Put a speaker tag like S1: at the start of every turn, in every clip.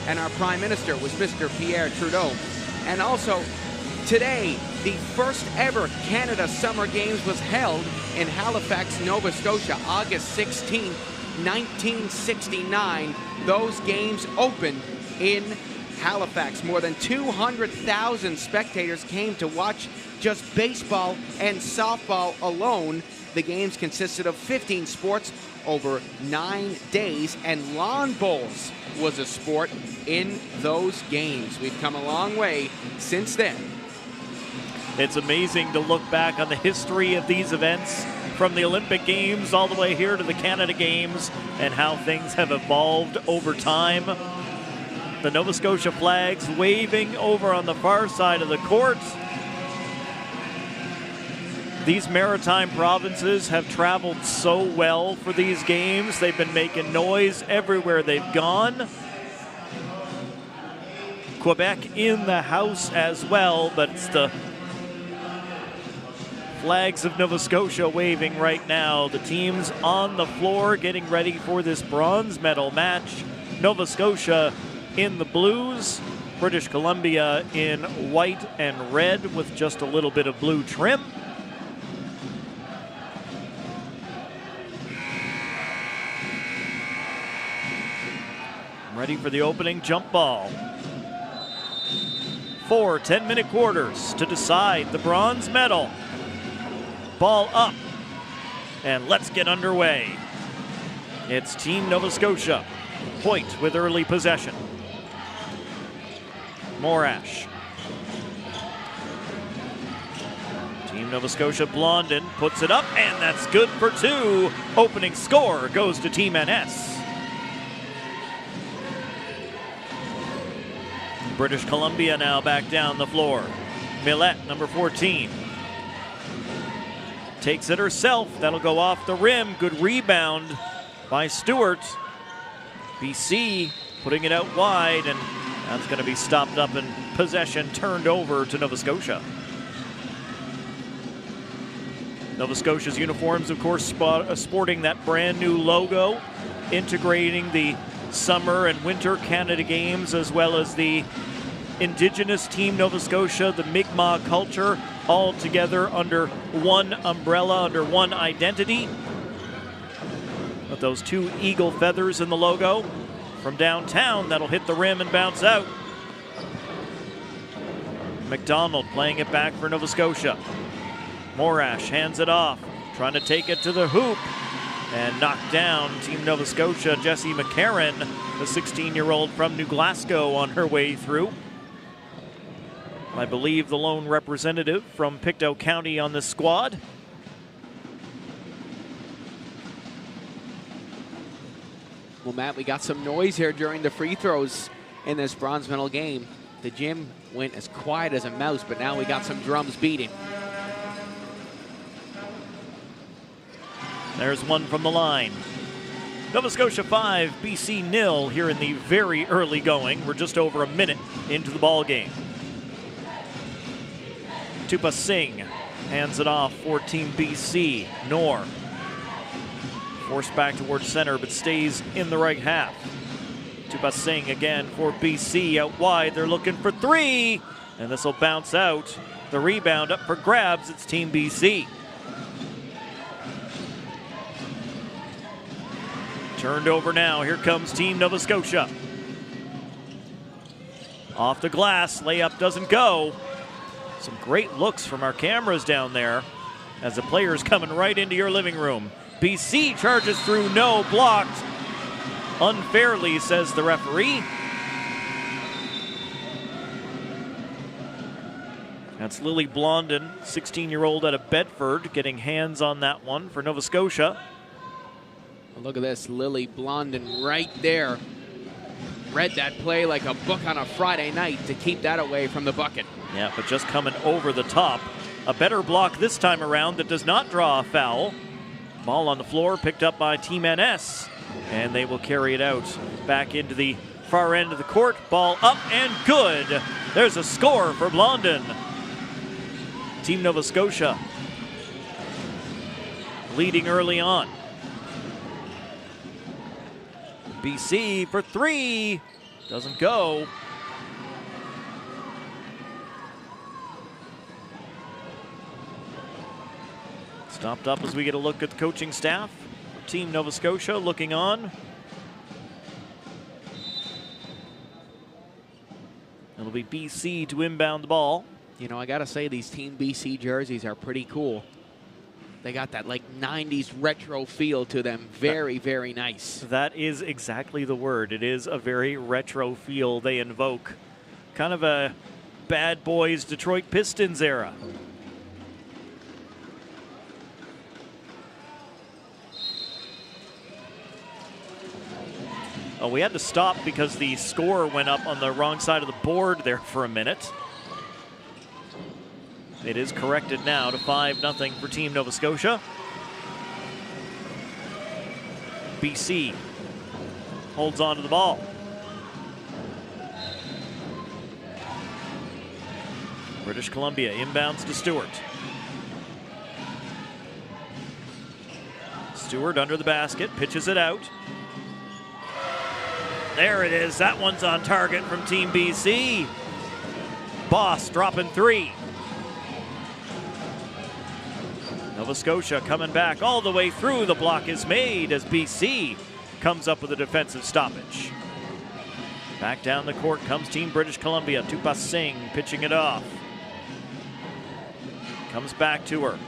S1: and our Prime Minister was Mr. Pierre Trudeau. And also, today, the first ever Canada Summer Games was held in Halifax, Nova Scotia, August 16, 1969. Those games opened in Halifax. More than 200,000 spectators came to watch just baseball and softball alone. The games consisted of 15 sports over 9 days, and lawn bowls was a sport in those games. We've come a long way since then.
S2: It's amazing to look back on the history of these events, from the Olympic Games all the way here to the Canada Games, and how things have evolved over time. The Nova Scotia flags waving over on the far side of the court. These maritime provinces have traveled so well for these games. They've been making noise everywhere they've gone. Quebec in the house as well, but it's the flags of Nova Scotia waving right now. The teams on the floor getting ready for this bronze medal match. Nova Scotia in the blues, British Columbia in white and red with just a little bit of blue trim. Ready for the opening jump ball. 4 10-minute quarters to decide the bronze medal. Ball up, and let's get underway. It's Team Nova Scotia. Point with early possession. Morash. Team Nova Scotia, Blondin puts it up, and that's good for 2. Opening score goes to Team NS. British Columbia now back down the floor. Millette, number 14. Takes it herself. That'll go off the rim. Good rebound by Stewart. BC putting it out wide, and that's going to be stopped up and possession turned over to Nova Scotia. Nova Scotia's uniforms, of course, sporting that brand new logo, integrating the Summer and Winter Canada Games, as well as the Indigenous Team Nova Scotia, the Mi'kmaq culture, all together under one umbrella, under one identity. With those 2 eagle feathers in the logo. From downtown, that'll hit the rim and bounce out. McDonald playing it back for Nova Scotia. Morash hands it off, trying to take it to the hoop. And knocked down Team Nova Scotia, Jessie McCarron, the 16-year-old from New Glasgow, on her way through. I believe the lone representative from Pictou County on this squad.
S1: Well, Matt, we got some noise here during the free throws in this bronze medal game. The gym went as quiet as a mouse, but now we got some drums beating.
S2: There's one from the line. Nova Scotia 5, BC 0 here in the very early going. We're just over a minute into the ball game. Tupa Singh hands it off for Team BC. Nor forced back towards center, but stays in the right half. Tupa Singh again for BC out wide. They're looking for 3, and this will bounce out. The rebound up for grabs. It's Team BC. Turned over now. Here comes Team Nova Scotia. Off the glass. Layup doesn't go. Some great looks from our cameras down there as the players coming right into your living room. BC charges through. No, blocked. Unfairly, says the referee. That's Lily Blondin, 16-year-old out of Bedford, getting hands on that one for Nova Scotia.
S1: Look at this, Lily Blondin right there. Read that play like a book on a Friday night to keep that away from the bucket.
S2: Yeah, but just coming over the top. A better block this time around that does not draw a foul. Ball on the floor picked up by Team NS, and they will carry it out back into the far end of the court. Ball up and good. There's a score for Blondin. Team Nova Scotia leading early on. BC for 3. Doesn't go. Stopped up as we get a look at the coaching staff. Team Nova Scotia looking on. It'll be BC to inbound the ball.
S1: You know, I gotta say, these Team BC jerseys are pretty cool. They got that like 90s retro feel to them. Very, very nice.
S2: That is exactly the word. It is a very retro feel they invoke. Kind of a Bad Boys Detroit Pistons era. Oh, we had to stop because the score went up on the wrong side of the board there for a minute. It is corrected now to 5-0 for Team Nova Scotia. BC holds on to the ball. British Columbia inbounds to Stewart. Stewart under the basket, pitches it out. There it is. That one's on target from Team BC. Boss dropping 3. Nova Scotia coming back all the way through. The block is made as BC comes up with a defensive stoppage. Back down the court comes Team British Columbia. Tupa Singh pitching it off. Comes back to her.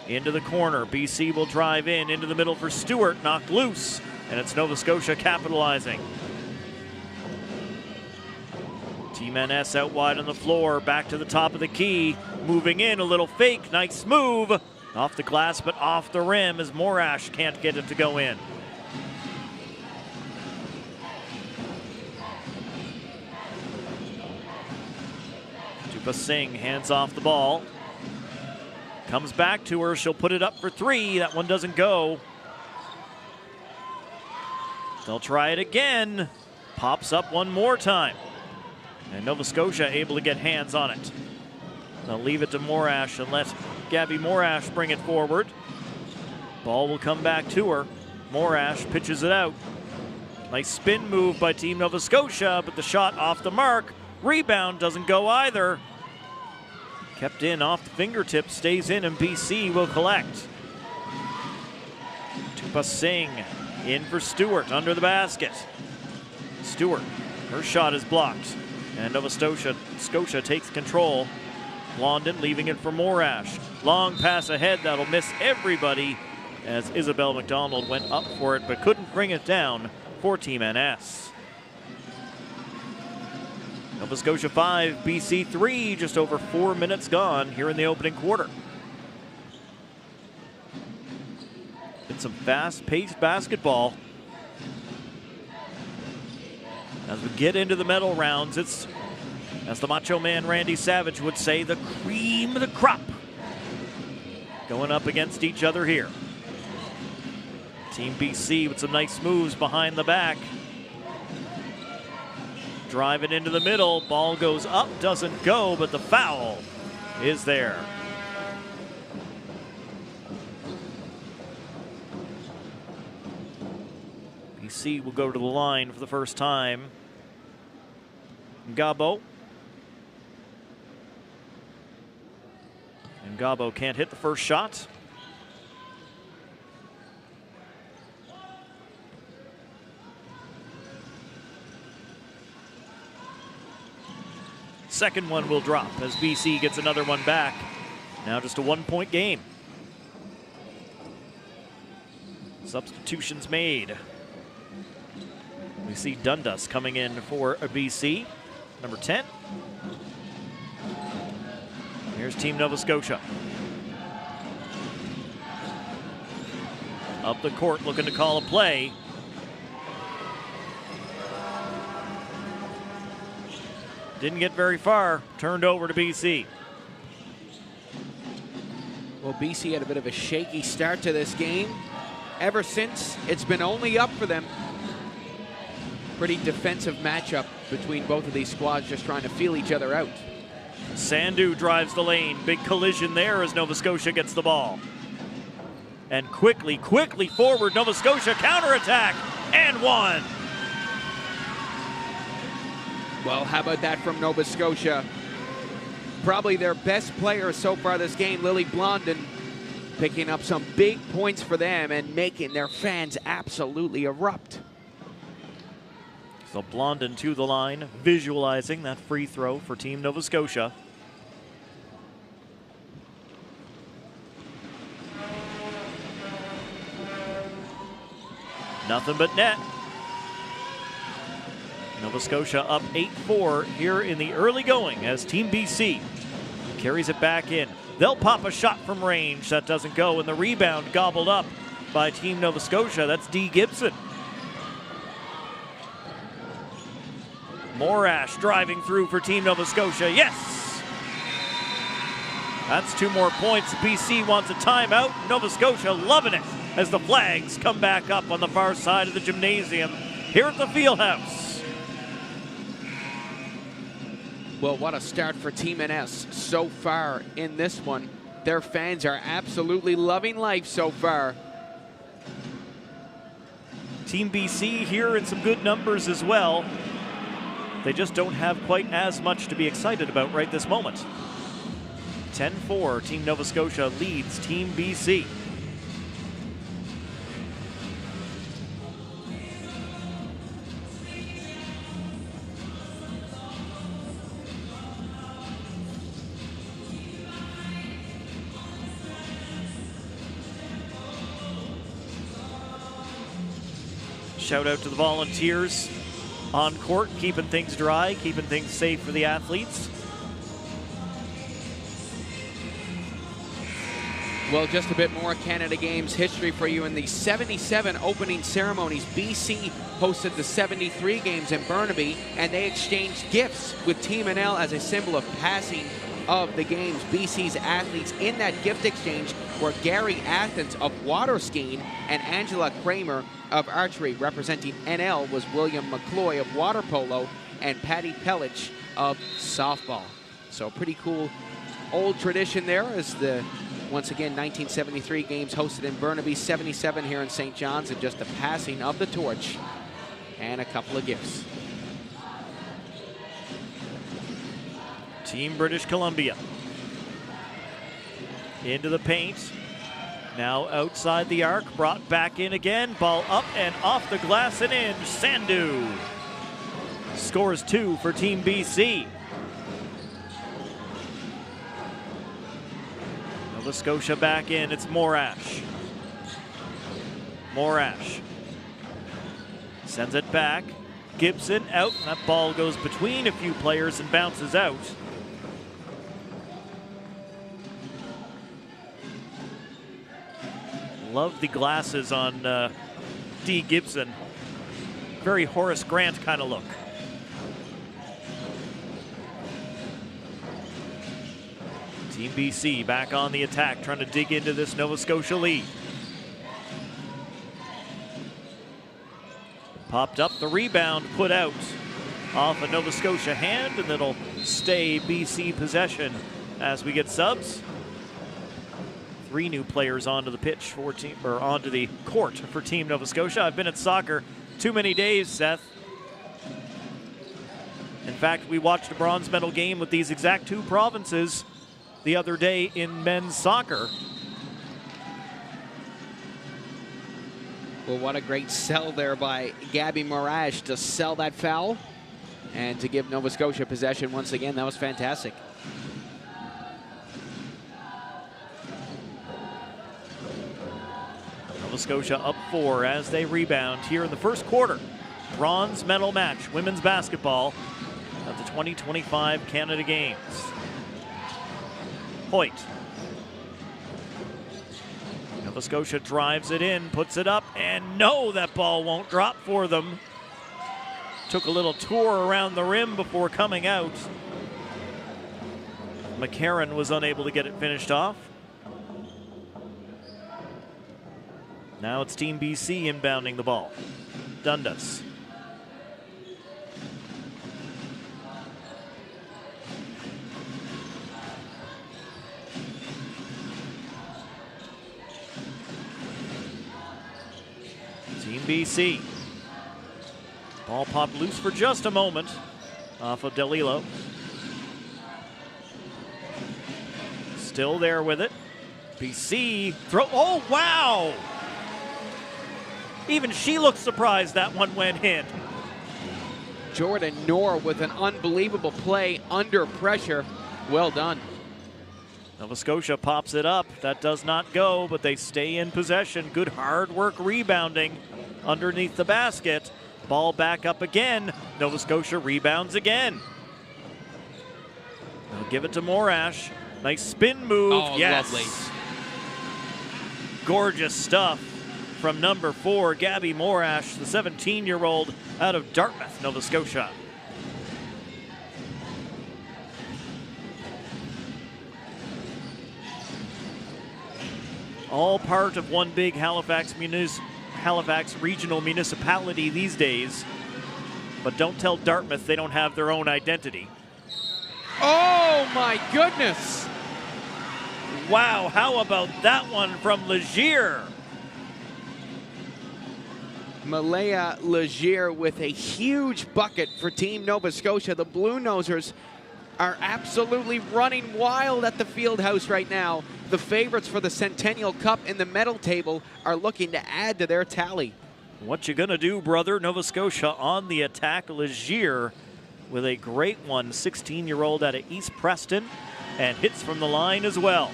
S2: Into the corner. BC will drive into the middle for Stewart. Knocked loose. And it's Nova Scotia capitalizing. Team NS out wide on the floor. Back to the top of the key. Moving in. A little fake. Nice move. Off the glass, but off the rim as Morash can't get it to go in. Tupa Singh hands off the ball. Comes back to her. She'll put it up for 3. That one doesn't go. They'll try it again. Pops up one more time. And Nova Scotia able to get hands on it. They'll leave it to Morash and let Gabby Morash bring it forward. Ball will come back to her. Morash pitches it out. Nice spin move by Team Nova Scotia, but the shot off the mark. Rebound doesn't go either. Kept in off the fingertips, stays in, and BC will collect. Tupa Singh in for Stewart under the basket. Stewart, her shot is blocked. And Nova Scotia takes control. Blondin leaving it for Morash. Long pass ahead, that'll miss everybody as Isabel McDonald went up for it but couldn't bring it down for Team NS. Nova Scotia 5, BC 3, just over 4 minutes gone here in the opening quarter. Been some fast-paced basketball. As we get into the medal rounds, it's, as the Macho Man Randy Savage would say, the cream of the crop going up against each other here. Team BC with some nice moves behind the back. Drive it into the middle. Ball goes up, doesn't go, but the foul is there. BC will go to the line for the first time. Ngabo. And Ngabo can't hit the first shot. Second one will drop as BC gets another one back. Now just a 1-point game. Substitutions made. We see Dundas coming in for a BC, number 10. Here's Team Nova Scotia. Up the court looking to call a play. Didn't get very far, turned over to BC.
S1: Well, BC had a bit of a shaky start to this game. Ever since, it's been only up for them. Pretty defensive matchup between both of these squads, just trying to feel each other out.
S2: Sandu drives the lane. Big collision there as Nova Scotia gets the ball. And quickly forward, Nova Scotia counterattack, and one.
S1: Well, how about that from Nova Scotia? Probably their best player so far this game, Lily Blondin, picking up some big points for them and making their fans absolutely erupt.
S2: So Blondin to the line, visualizing that free throw for Team Nova Scotia. Nothing but net. Nova Scotia up 8-4 here in the early going as Team BC carries it back in. They'll pop a shot from range. That doesn't go, and the rebound gobbled up by Team Nova Scotia. That's Dee Gibson. Morash driving through for Team Nova Scotia. Yes! That's 2 more points. BC wants a timeout. Nova Scotia loving it as the flags come back up on the far side of the gymnasium here at the Fieldhouse.
S1: Well, what a start for Team NS so far in this one. Their fans are absolutely loving life so far.
S2: Team BC here in some good numbers as well. They just don't have quite as much to be excited about right this moment. 10-4, Team Nova Scotia leads Team BC. Shout out to the volunteers on court, keeping things dry, keeping things safe for the athletes.
S1: Well, just a bit more Canada Games history for you. In the 77 opening ceremonies, BC hosted the 73 games in Burnaby, and they exchanged gifts with Team NL as a symbol of passing of the games. BC's athletes in that gift exchange were Gary Athens of water skiing and Angela Kramer of archery. Representing NL was William McCloy of water polo and Patty Pellich of softball. So pretty cool old tradition there as the, once again, 1973 games hosted in Burnaby, 77 here in St. John's, and just the passing of the torch and a couple of gifts.
S2: Team British Columbia into the paint. Now outside the arc, brought back in again. Ball up and off the glass and in. Sandhu scores 2 for Team BC. Nova Scotia back in. It's Morash. Morash sends it back. Gibson out. That ball goes between a few players and bounces out. Love the glasses on Dee Gibson. Very Horace Grant kind of look. Team BC back on the attack, trying to dig into this Nova Scotia lead. Popped up, the rebound put out off a Nova Scotia hand, and it'll stay BC possession as we get subs. 3 new players onto the pitch for team, or onto the court for Team Nova Scotia. I've been at soccer too many days, Seth. In fact, we watched a bronze medal game with these exact 2 provinces the other day in men's soccer.
S1: Well, what a great sell there by Gabby Morash to sell that foul and to give Nova Scotia possession once again. That was fantastic.
S2: Nova Scotia up 4 as they rebound here in the first quarter. Bronze medal match, women's basketball at the 2025 Canada Games. Hoyt. Nova Scotia drives it in, puts it up, and no, that ball won't drop for them. Took a little tour around the rim before coming out. McCarron was unable to get it finished off. Now it's Team BC inbounding the ball. Dundas. Team BC. Ball popped loose for just a moment off of DeLillo. Still there with it. BC throw. Oh, wow! Even she looked surprised that one went in.
S1: Jordan Knorr with an unbelievable play under pressure. Well done.
S2: Nova Scotia pops it up. That does not go, but they stay in possession. Good hard work rebounding underneath the basket. Ball back up again. Nova Scotia rebounds again. They'll give it to Morash. Nice spin move.
S1: Oh,
S2: yes.
S1: lovely.
S2: Gorgeous stuff from number 4, Gabby Morash, the 17-year-old out of Dartmouth, Nova Scotia. All part of one big Halifax regional municipality these days. But don't tell Dartmouth they don't have their own identity.
S1: Oh my goodness!
S2: Wow, how about that one from Legier?
S1: Malaya Legier with a huge bucket for Team Nova Scotia. The Blue Nosers are absolutely running wild at the Fieldhouse right now. The favorites for the Centennial Cup in the medal table are looking to add to their tally.
S2: What you gonna do, brother? Nova Scotia on the attack. Legier with a great one, 16-year-old out of East Preston, and hits from the line as well.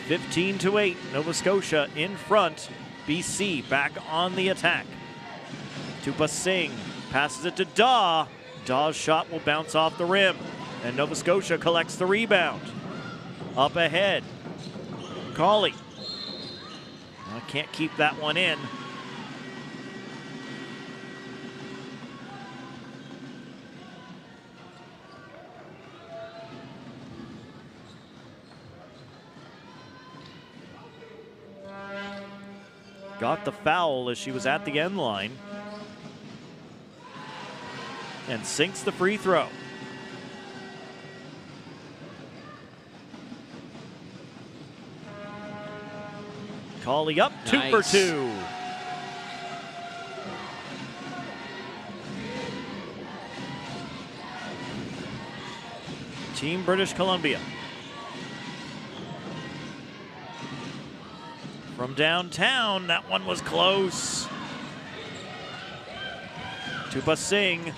S2: 15-8, Nova Scotia in front. BC back on the attack. Tupa Singh passes it to Daw. Daw's shot will bounce off the rim, and Nova Scotia collects the rebound. Up ahead, Cauley. Can't keep that one in. Got the foul as she was at the end line. And sinks the free throw. Cauley up,
S1: nice.
S2: 2 for 2. Team British Columbia. From downtown, that one was close. Tupa Singh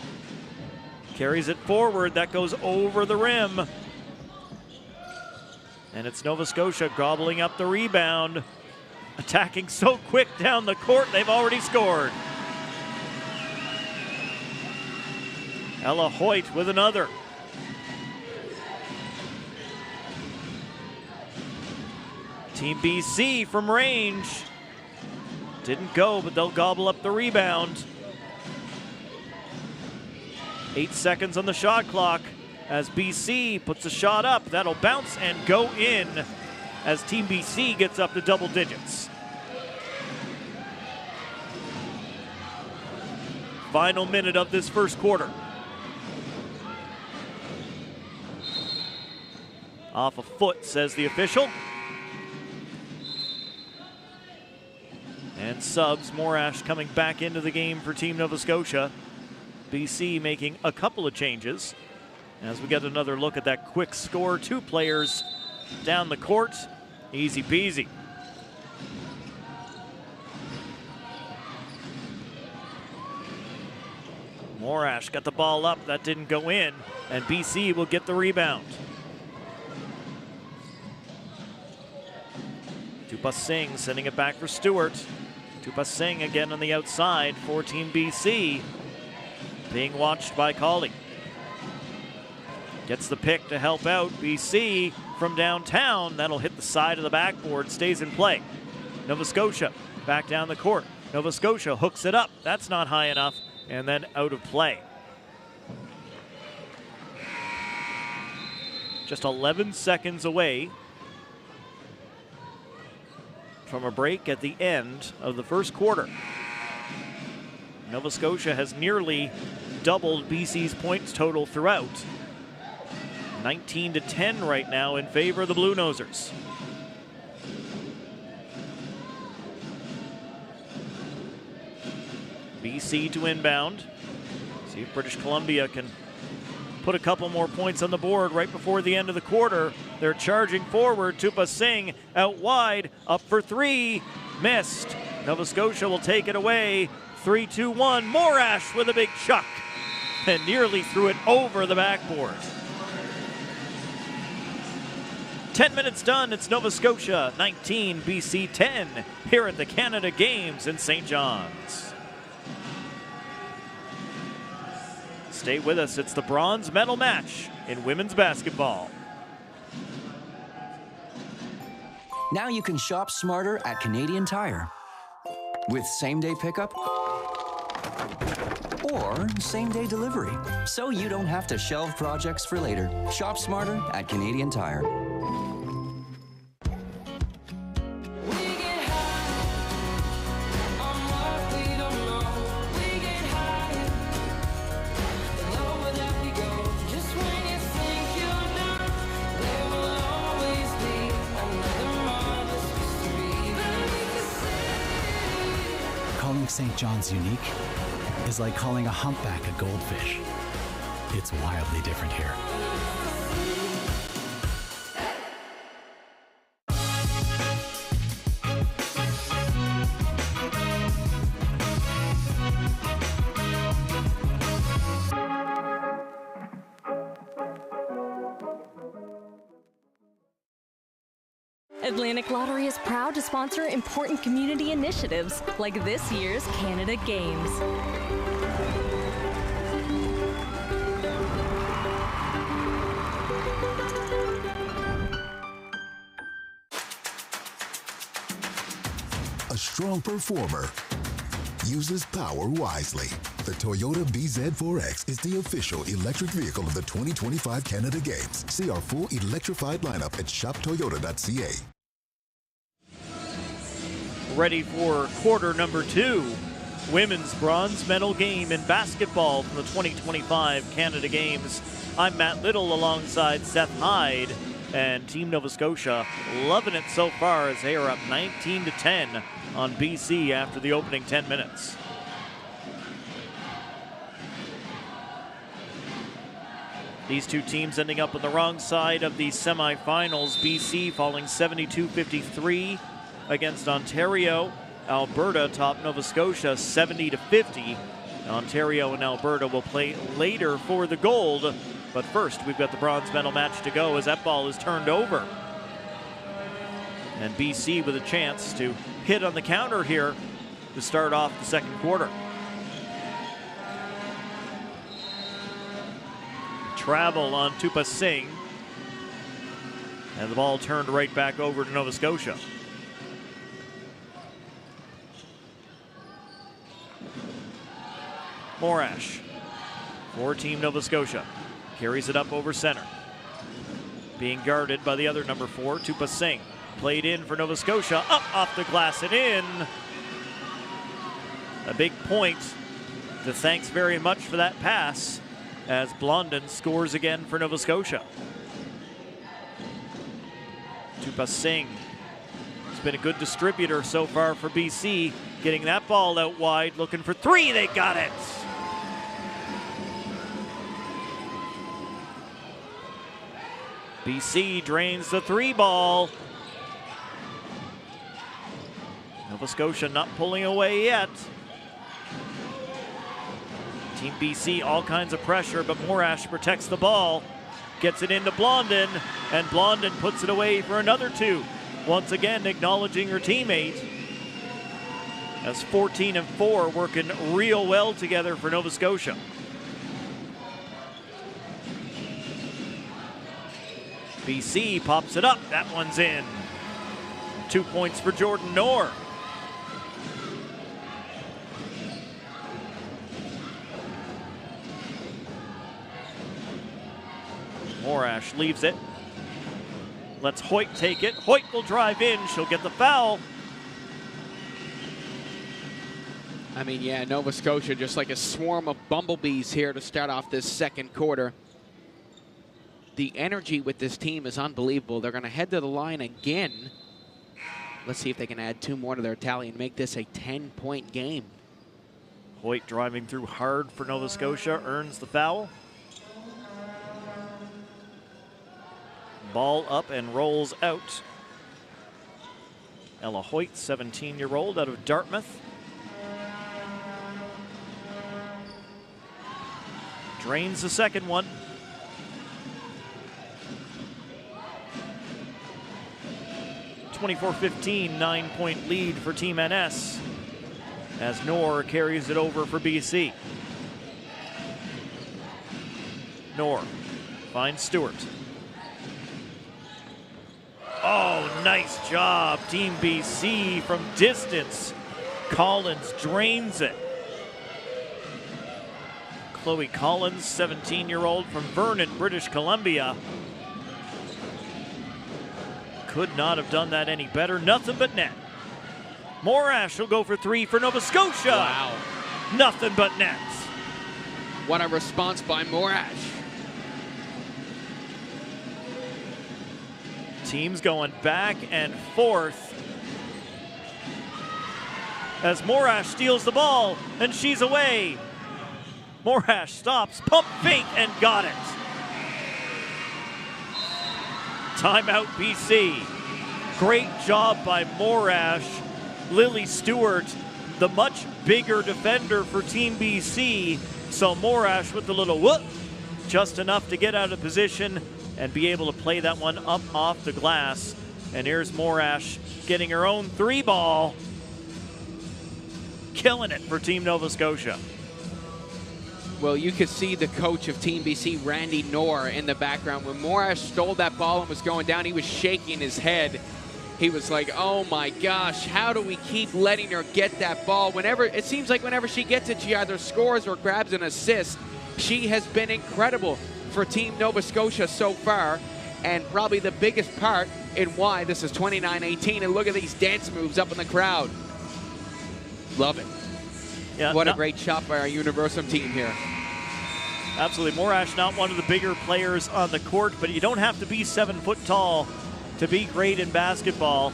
S2: carries it forward. That goes over the rim. And it's Nova Scotia gobbling up the rebound. Attacking so quick down the court, they've already scored. Ella Hoyt with another. Team BC from range. Didn't go, but they'll gobble up the rebound. 8 seconds on the shot clock as BC puts a shot up. That'll bounce and go in as Team BC gets up to double digits. Final minute of this first quarter. Off a foot, says the official. And subs, Morash coming back into the game for Team Nova Scotia. BC making a couple of changes. As we get another look at that quick score, 2 players down the court. Easy peasy. Morash got the ball up, that didn't go in, and BC will get the rebound. Tupa Singh sending it back for Stewart. Tupa Singh again on the outside for Team BC. Being watched by Cauley. Gets the pick to help out BC from downtown. That'll hit the side of the backboard, stays in play. Nova Scotia back down the court. Nova Scotia hooks it up. That's not high enough, and then out of play. Just 11 seconds away from a break at the end of the first quarter. Nova Scotia has nearly doubled BC's points total throughout. 19-10 right now in favor of the Blue Nosers. BC to inbound. See if British Columbia can put a couple more points on the board right before the end of the quarter. They're charging forward. Tupa Singh out wide, up for three, missed. Nova Scotia will take it away. 3-2-1. Morash with a big chuck and nearly threw it over the backboard. 10 minutes done. It's Nova Scotia 19, BC 10 here at the Canada Games in St. John's. Stay with us. It's the bronze medal match in women's basketball.
S3: Now you can shop smarter at Canadian Tire with same-day pickup or same-day delivery, so you don't have to shelve projects for later. Shop smarter at Canadian Tire.
S4: Calling St. John's unique is like calling a humpback a goldfish. It's wildly different here.
S5: Atlantic Lottery is proud to sponsor important community initiatives like this year's Canada Games.
S6: A strong performer uses power wisely. The Toyota BZ4X is the official electric vehicle of the 2025 Canada Games. See our full electrified lineup at shoptoyota.ca.
S2: Ready for quarter number 2. Women's bronze medal game in basketball from the 2025 Canada Games. I'm Matt Little alongside Seth Hyde, and Team Nova Scotia loving it so far as they are up 19-10 on BC after the opening 10 minutes. These two teams ending up on the wrong side of the semifinals. BC falling 72-53 against Ontario. Alberta topped Nova Scotia 70-50. Ontario and Alberta will play later for the gold. But first, we've got the bronze medal match to go as that ball is turned over. And BC with a chance to hit on the counter here to start off the second quarter. Travel on Tupa Singh. And the ball turned right back over to Nova Scotia. Morash for Team Nova Scotia. Carries it up over center. Being guarded by the other number 4, Tupa Singh. Played in for Nova Scotia. Up off the glass and in. A big point to thanks very much for that pass as Blondin scores again for Nova Scotia. Tupa Singh has been a good distributor so far for BC. Getting that ball out wide, looking for three. They got it. BC drains the 3 ball. Nova Scotia not pulling away yet. Team BC, all kinds of pressure, but Morash protects the ball. Gets it into Blondin, and Blondin puts it away for another 2. Once again, acknowledging her teammate. As 14 and 4 working real well together for Nova Scotia. BC pops it up. That one's in. 2 points for Jordan Knorr. Morash leaves it. Lets Hoyt take it. Hoyt will drive in. She'll get the foul.
S1: I mean, yeah, Nova Scotia just like a swarm of bumblebees here to start off this second quarter. The energy with this team is unbelievable. They're going to head to the line again. Let's see if they can add 2 more to their tally and make this a 10-point game.
S2: Hoyt driving through hard for Nova Scotia, earns the foul. Ball up and rolls out. Ella Hoyt, 17-year-old out of Dartmouth. Drains the second one. (24-15), 9-point lead for Team NS as Knorr carries it over for BC. Knorr finds Stewart. Oh, nice job, Team BC from distance. Collins drains it. Chloe Collins, 17-year-old from Vernon, British Columbia. Could not have done that any better. Nothing but net. Morash will go for three for Nova Scotia.
S1: Wow.
S2: Nothing but nets.
S1: What a response by Morash.
S2: Teams going back and forth as Morash steals the ball and she's away. Morash stops, pump fake, and got it. Timeout BC. Great job by Morash. Lily Stewart, the much bigger defender for Team BC. So Morash with the little whoop, just enough to get out of position and be able to play that one up off the glass. And here's Morash getting her own three ball. Killing it for Team Nova Scotia.
S1: Well, you could see the coach of Team BC, Randy Knorr, in the background. When Morash stole that ball and was going down, he was shaking his head. He was like, oh my gosh, how do we keep letting her get that ball? It seems like whenever she gets it, she either scores or grabs an assist. She has been incredible for Team Nova Scotia so far, and probably the biggest part in why this is 29-18. And look at these dance moves up in the crowd. Love it.
S2: Yeah,
S1: what a great shot by our Universum team here.
S2: Absolutely. Morash, not one of the bigger players on the court, but you don't have to be 7 foot tall to be great in basketball.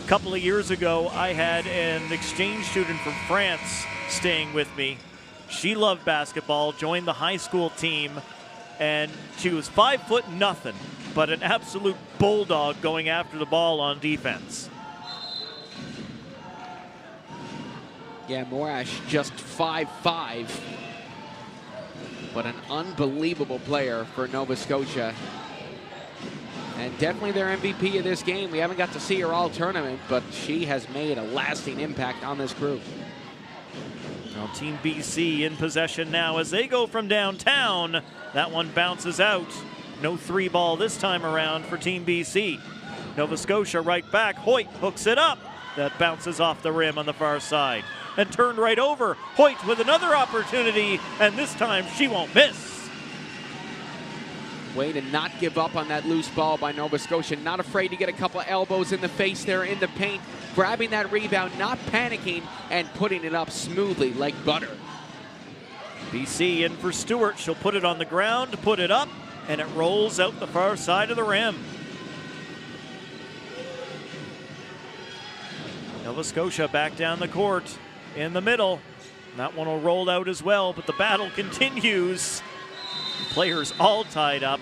S2: A couple of years ago, I had an exchange student from France staying with me. She loved basketball, joined the high school team, and she was 5 foot nothing, but an absolute bulldog going after the ball on defense.
S1: Yeah, Morash just 5'5", but an unbelievable player for Nova Scotia. And definitely their MVP of this game. We haven't got to see her all tournament, but she has made a lasting impact on this group.
S2: Well, Team BC in possession now as they go from downtown. That one bounces out. No three ball this time around for Team BC. Nova Scotia right back. Hoyt hooks it up. That bounces off the rim on the far side and turned right over. Hoyt with another opportunity, and this time she won't miss.
S1: Way to not give up on that loose ball by Nova Scotia. Not afraid to get a couple elbows in the face there in the paint. Grabbing that rebound, not panicking, and putting it up smoothly like butter.
S2: BC in for Stewart. She'll put it on the ground, put it up, and it rolls out the far side of the rim. Nova Scotia back down the court in the middle. That one will roll out as well, but the battle continues. Players all tied up.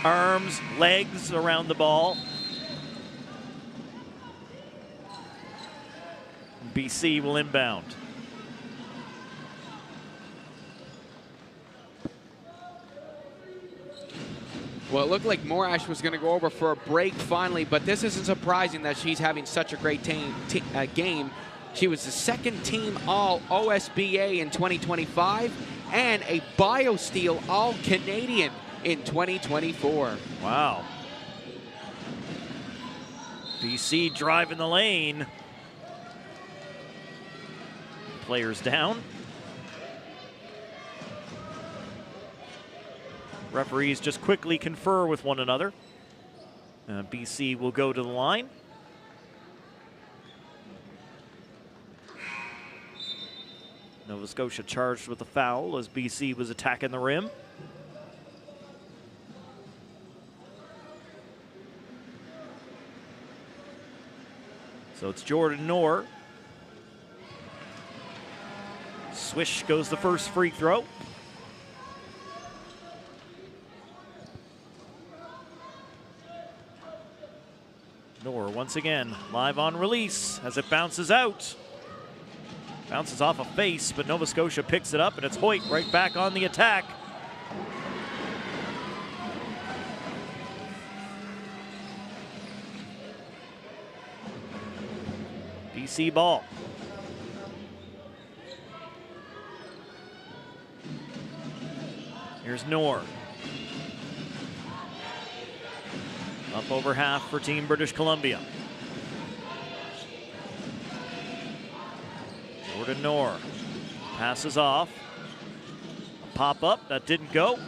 S2: Arms, legs around the ball. BC will inbound.
S1: Well, it looked like Morash was going to go over for a break finally, but this isn't surprising that she's having such a great game. She was the second team All-OSBA in 2025 and a BioSteel All-Canadian in 2024.
S2: Wow. BC driving the lane. Players down. Referees just quickly confer with one another. BC will go to the line. Nova Scotia charged with a foul as BC was attacking the rim. So it's Jordan Knorr. Swish goes the first free throw. Nor once again live on release as it bounces out. Bounces off a face, but Nova Scotia picks it up, and it's Hoyt right back on the attack. BC ball. Here's Nor. Up over half for Team British Columbia. Jordan Nor passes off. A pop-up, that didn't go.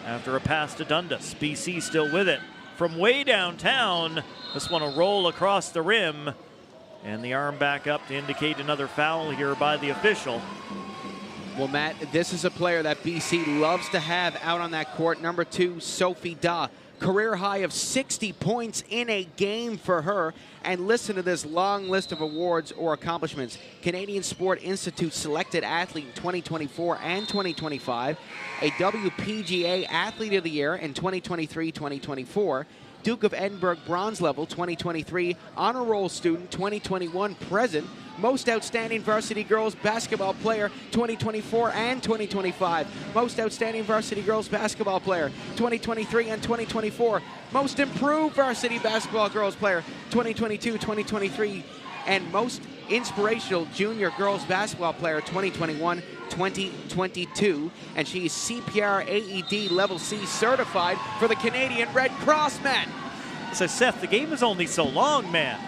S2: After a pass to Dundas. BC still with it. From way downtown, this one a roll across the rim. And the arm back up to indicate another foul here by the official.
S1: Well, Matt, this is a player that BC loves to have out on that court. Number 2, Sophie Daw. Career high of 60 points in a game for her. And listen to this long list of awards or accomplishments. Canadian Sport Institute Selected Athlete in 2024 and 2025. A WPGA Athlete of the Year in 2023-2024. Duke of Edinburgh Bronze Level 2023, Honor Roll Student 2021 present, Most Outstanding Varsity Girls Basketball Player 2024 and 2025, Most Outstanding Varsity Girls Basketball Player 2023 and 2024, Most Improved Varsity Basketball Girls Player 2022, 2023, and Most Inspirational Junior Girls Basketball Player 2021, 2022, and she's CPR AED Level C certified for the Canadian Red Cross, man.
S2: So Seth, the game is only so long, man.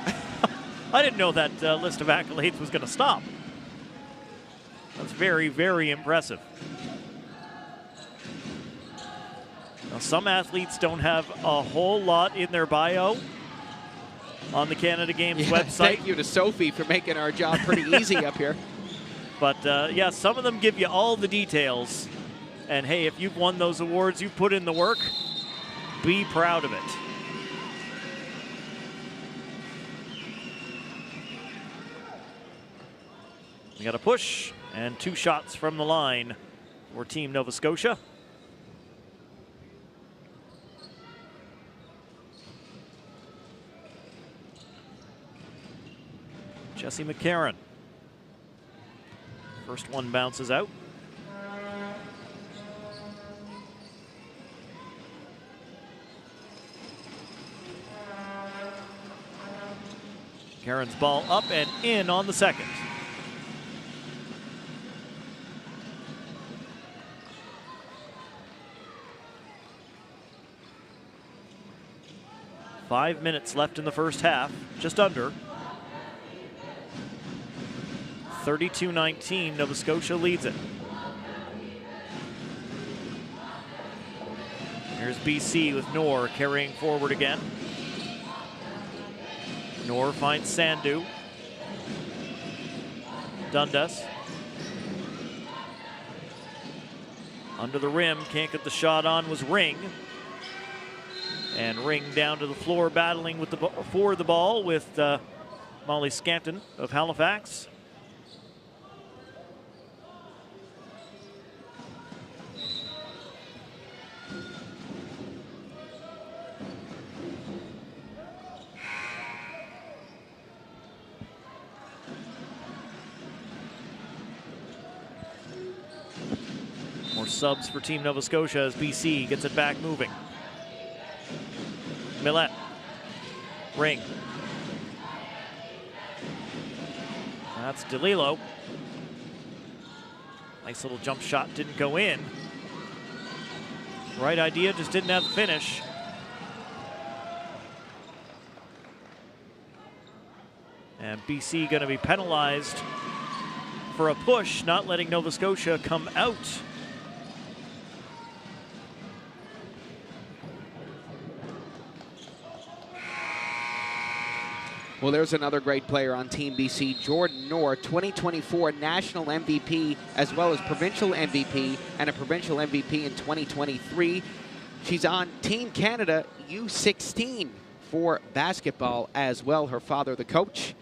S2: I didn't know that list of accolades was going to stop. That's very, very impressive. Now, some athletes don't have a whole lot in their bio on the Canada Games website.
S1: Thank you to Sophie for making our job pretty easy up here.
S2: But yeah, some of them give you all the details. And hey, if you've won those awards, you've put in the work, be proud of it. We got a push and 2 shots from the line for Team Nova Scotia. Jessie McCarron. First one bounces out. Karen's ball up and in on the second. Five minutes left in the first half, just under. 32-19, Nova Scotia leads it. Here's BC with Nor carrying forward again. Nor finds Sandu. Dundas. Under the rim, can't get the shot on, was Ring. And Ring down to the floor battling with for the ball with Molly Scampton of Halifax. More subs for Team Nova Scotia as BC gets it back moving. Millette. Ring. That's DeLillo. Nice little jump shot, didn't go in. Right idea, just didn't have the finish. And BC going to be penalized for a push, not letting Nova Scotia come out.
S1: Well, there's another great player on Team BC, Jordan Nor, 2024 National MVP, as well as Provincial MVP and a Provincial MVP in 2023. She's on Team Canada U16 for basketball as well. Her father, the coach.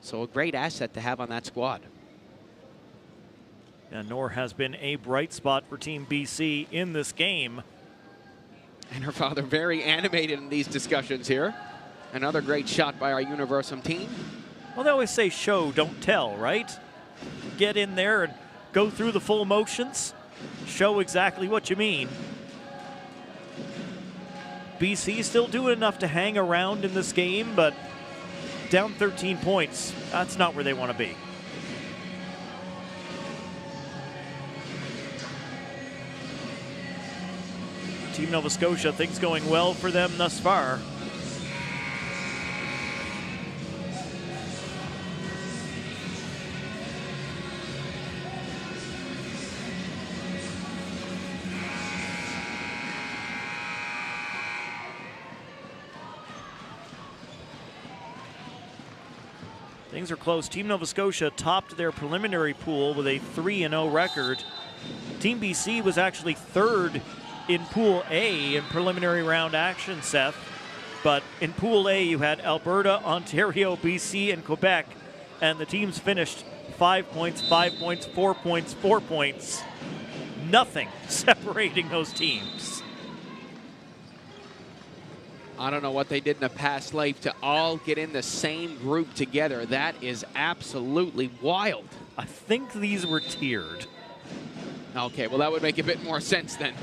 S1: So a great asset to have on that squad.
S2: And Nor has been a bright spot for Team BC in this game.
S1: And her father very animated in these discussions here. Another great shot by our Universum team.
S2: Well, they always say show, don't tell, right? Get in there and go through the full motions. Show exactly what you mean. BC still doing enough to hang around in this game, but down 13 points, that's not where they want to be. Team Nova Scotia, things going well for them thus far. Things are close. Team Nova Scotia topped their preliminary pool with a 3-0 record. Team BC was actually third in Pool A in preliminary round action, Seth. But in Pool A, you had Alberta, Ontario, BC, and Quebec. And the teams finished 5 points, 5 points, 4 points, 4 points. Nothing separating those teams.
S1: I don't know what they did in a past life to all get in the same group together. That is absolutely wild.
S2: I think these were tiered.
S1: Okay, well, that would make a bit more sense then,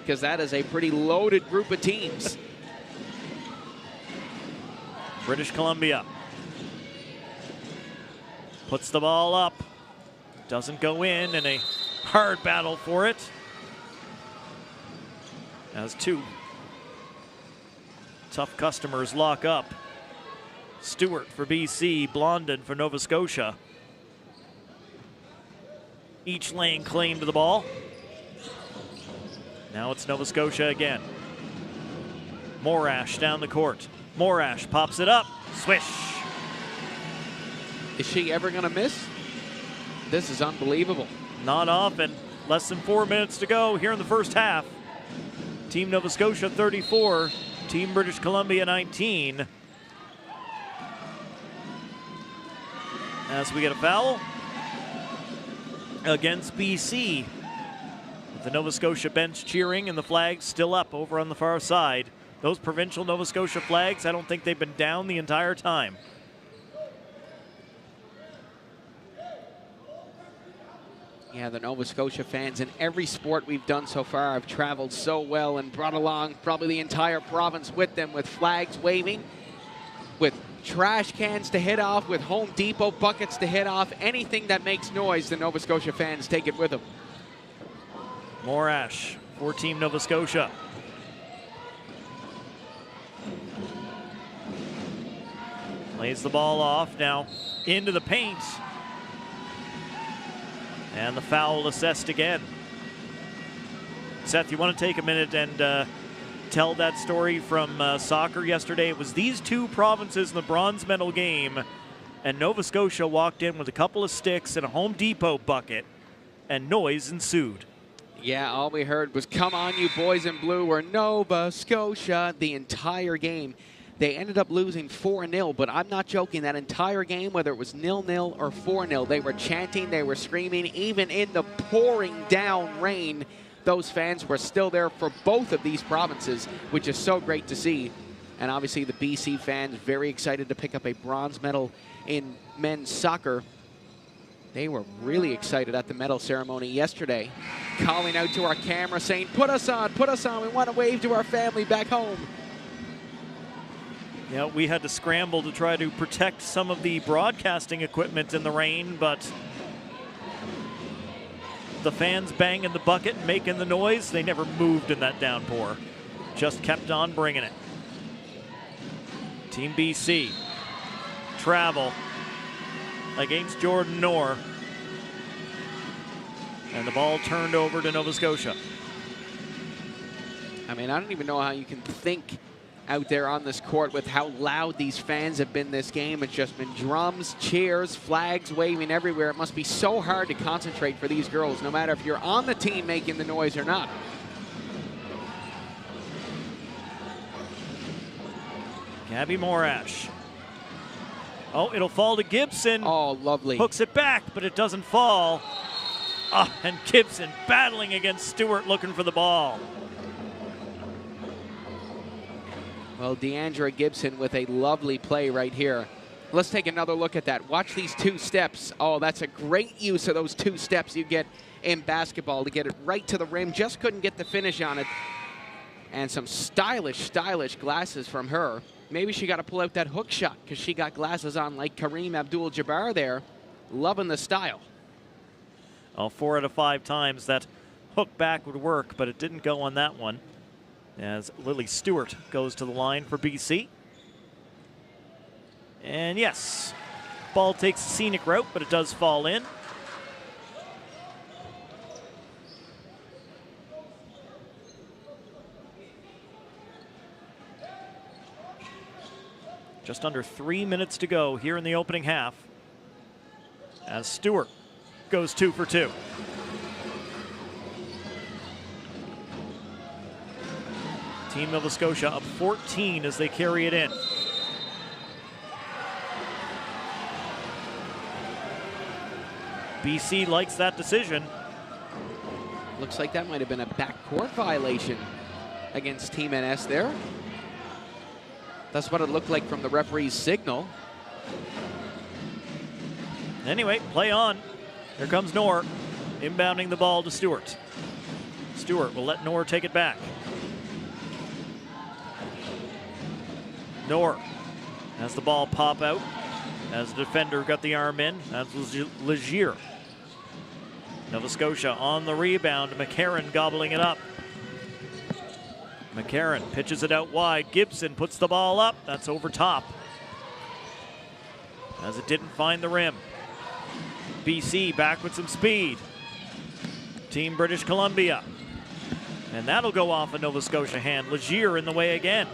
S1: because that is a pretty loaded group of teams.
S2: British Columbia puts the ball up. Doesn't go in a hard battle for it. As two tough customers lock up. Stewart for BC, Blondin for Nova Scotia. Each laying claim to the ball. Now it's Nova Scotia again. Morash down the court. Morash pops it up. Swish.
S1: Is she ever going to miss? This is unbelievable.
S2: Not often. Less than 4 minutes to go here in the first half. Team Nova Scotia 34. Team British Columbia 19. As we get a foul against BC. The Nova Scotia bench cheering and the flags still up over on the far side. Those provincial Nova Scotia flags, I don't think they've been down the entire time.
S1: Yeah, the Nova Scotia fans in every sport we've done so far have traveled so well and brought along probably the entire province with them, with flags waving, with trash cans to hit off, with Home Depot buckets to hit off. Anything that makes noise, the Nova Scotia fans take it with them.
S2: Morash for Team Nova Scotia. Lays the ball off now into the paint. And the foul assessed again. Seth, you want to take a minute and tell that story from soccer yesterday? It was these two provinces in the bronze medal game, and Nova Scotia walked in with a couple of sticks and a Home Depot bucket, and noise ensued.
S1: Yeah, all we heard was, "Come on, you boys in blue, we're Nova Scotia," the entire game. They ended up losing 4-0, but I'm not joking. That entire game, whether it was 0-0 or 4-0, they were chanting, they were screaming. Even in the pouring down rain, those fans were still there for both of these provinces, which is so great to see. And obviously the BC fans very excited to pick up a bronze medal in men's soccer. They were really excited at the medal ceremony yesterday, calling out to our camera saying, put us on, we want to wave to our family back home."
S2: Yeah, we had to scramble to try to protect some of the broadcasting equipment in the rain, but the fans banging the bucket and making the noise, they never moved in that downpour. Just kept on bringing it. Team BC travel against Jordan Noor. And the ball turned over to Nova Scotia.
S1: I mean, I don't even know how you can think out there on this court with how loud these fans have been this game. It's just been drums, cheers, flags waving everywhere. It must be so hard to concentrate for these girls, no matter if you're on the team making the noise or not.
S2: Gabby Morash. Oh, it'll fall to Gibson.
S1: Oh, lovely.
S2: Hooks it back, but it doesn't fall. And Gibson battling against Stewart, looking for the ball.
S1: Well, Deandra Gibson with a lovely play right here. Let's take another look at that. Watch these 2 steps. Oh, that's a great use of those 2 steps you get in basketball to get it right to the rim. Just couldn't get the finish on it. And some stylish glasses from her. Maybe she got to pull out that hook shot because she got glasses on like Kareem Abdul-Jabbar there. Loving the style.
S2: Well, 4 out of 5 times that hook back would work, but it didn't go on that one, as Lily Stewart goes to the line for BC. And yes, ball takes a scenic route, but it does fall in. Just under 3 minutes to go here in the opening half, as Stewart goes 2 for 2. Team Nova Scotia up 14 as they carry it in. BC likes that decision.
S1: Looks like that might have been a backcourt violation against Team NS there. That's what it looked like from the referee's signal.
S2: Anyway, play on. Here comes Noor, inbounding the ball to Stewart. Stewart will let Noor take it back. Noor has the ball pop out as the defender got the arm in. That was Legier. Nova Scotia on the rebound. McCarron gobbling it up. McCarron pitches it out wide. Gibson puts the ball up. That's over top, as it didn't find the rim. BC back with some speed. Team British Columbia. And that'll go off a Nova Scotia hand. Legier in the way again.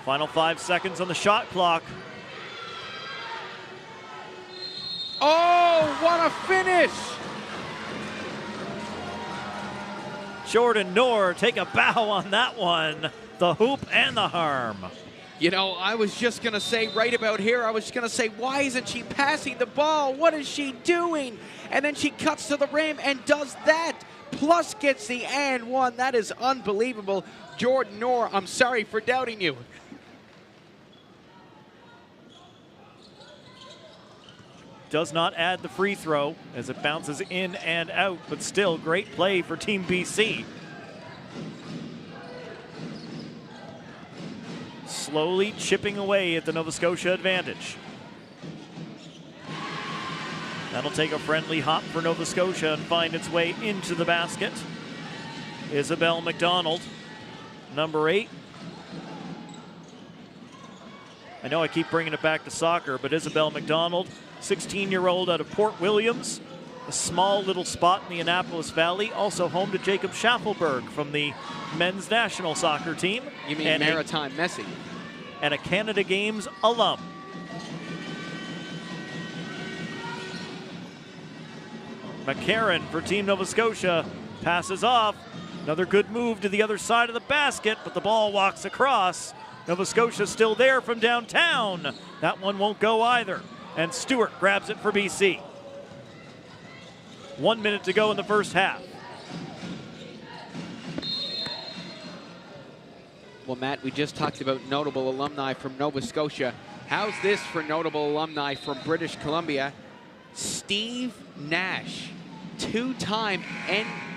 S2: Final 5 seconds on the shot clock.
S1: Oh, what a finish!
S2: Jordan Noor take a bow on that one. The hoop and the harm.
S1: You know, I was just going to say right about here, I was going to say, why isn't she passing the ball? What is she doing? And then she cuts to the rim and does that, plus gets the and one. That is unbelievable. Jordan Noor, I'm sorry for doubting you.
S2: Does not add the free throw as it bounces in and out, but still great play for Team BC. Slowly chipping away at the Nova Scotia advantage. That'll take a friendly hop for Nova Scotia and find its way into the basket. Isabel McDonald, number 8. I know I keep bringing it back to soccer, but Isabel McDonald, 16-year-old out of Port Williams, a small little spot in the Annapolis Valley, also home to Jacob Schaffelberg from the men's national soccer team.
S1: You mean Maritime Messi.
S2: And a Canada Games alum. McCarron for Team Nova Scotia passes off. Another good move to the other side of the basket, but the ball walks across. Nova Scotia still there from downtown. That one won't go either. And Stewart grabs it for BC. 1 minute to go in the first half.
S1: Well, Matt, we just talked about notable alumni from Nova Scotia. How's this for notable alumni from British Columbia? Steve Nash, 2-time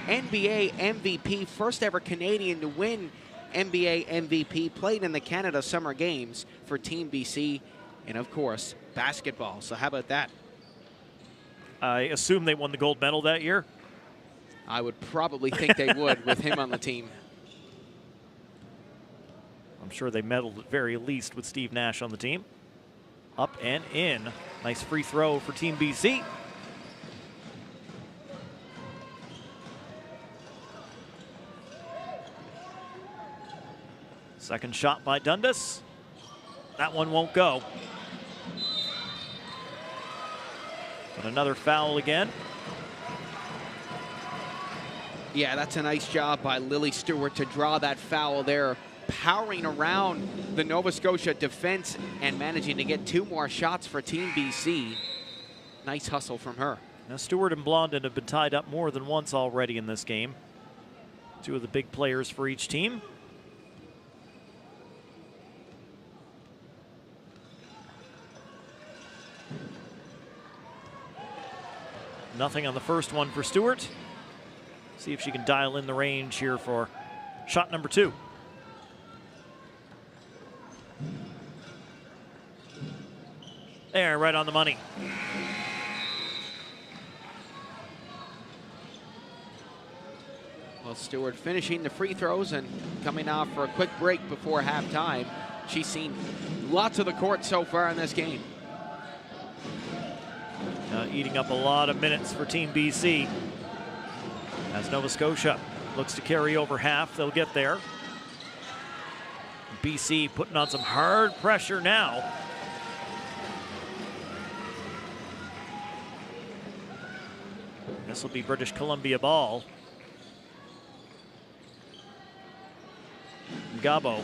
S1: NBA MVP, first ever Canadian to win NBA MVP, played in the Canada Summer Games for Team BC, and of course, basketball. So how about that?
S2: I assume they won the gold medal that year.
S1: I would probably think they would with him on the team.
S2: I'm sure they medaled at very least with Steve Nash on the team. Up and in. Nice free throw for Team BC. Second shot by Dundas. That one won't go. But another foul again.
S1: Yeah, that's a nice job by Lily Stewart to draw that foul there. powering around the Nova Scotia defense and managing to get 2 more shots for Team BC. Nice hustle from her.
S2: Now Stewart and Blondin have been tied up more than once already in this game. 2 of the big players for each team. Nothing on the first one for Stewart. See if she can dial in the range here for shot number 2. There, right on the money.
S1: Well, Stewart finishing the free throws and coming off for a quick break before halftime. She's seen lots of the court so far in this game.
S2: Eating up a lot of minutes for Team BC. As Nova Scotia looks to carry over half, they'll get there. BC putting on some hard pressure now. This will be British Columbia ball. Gabo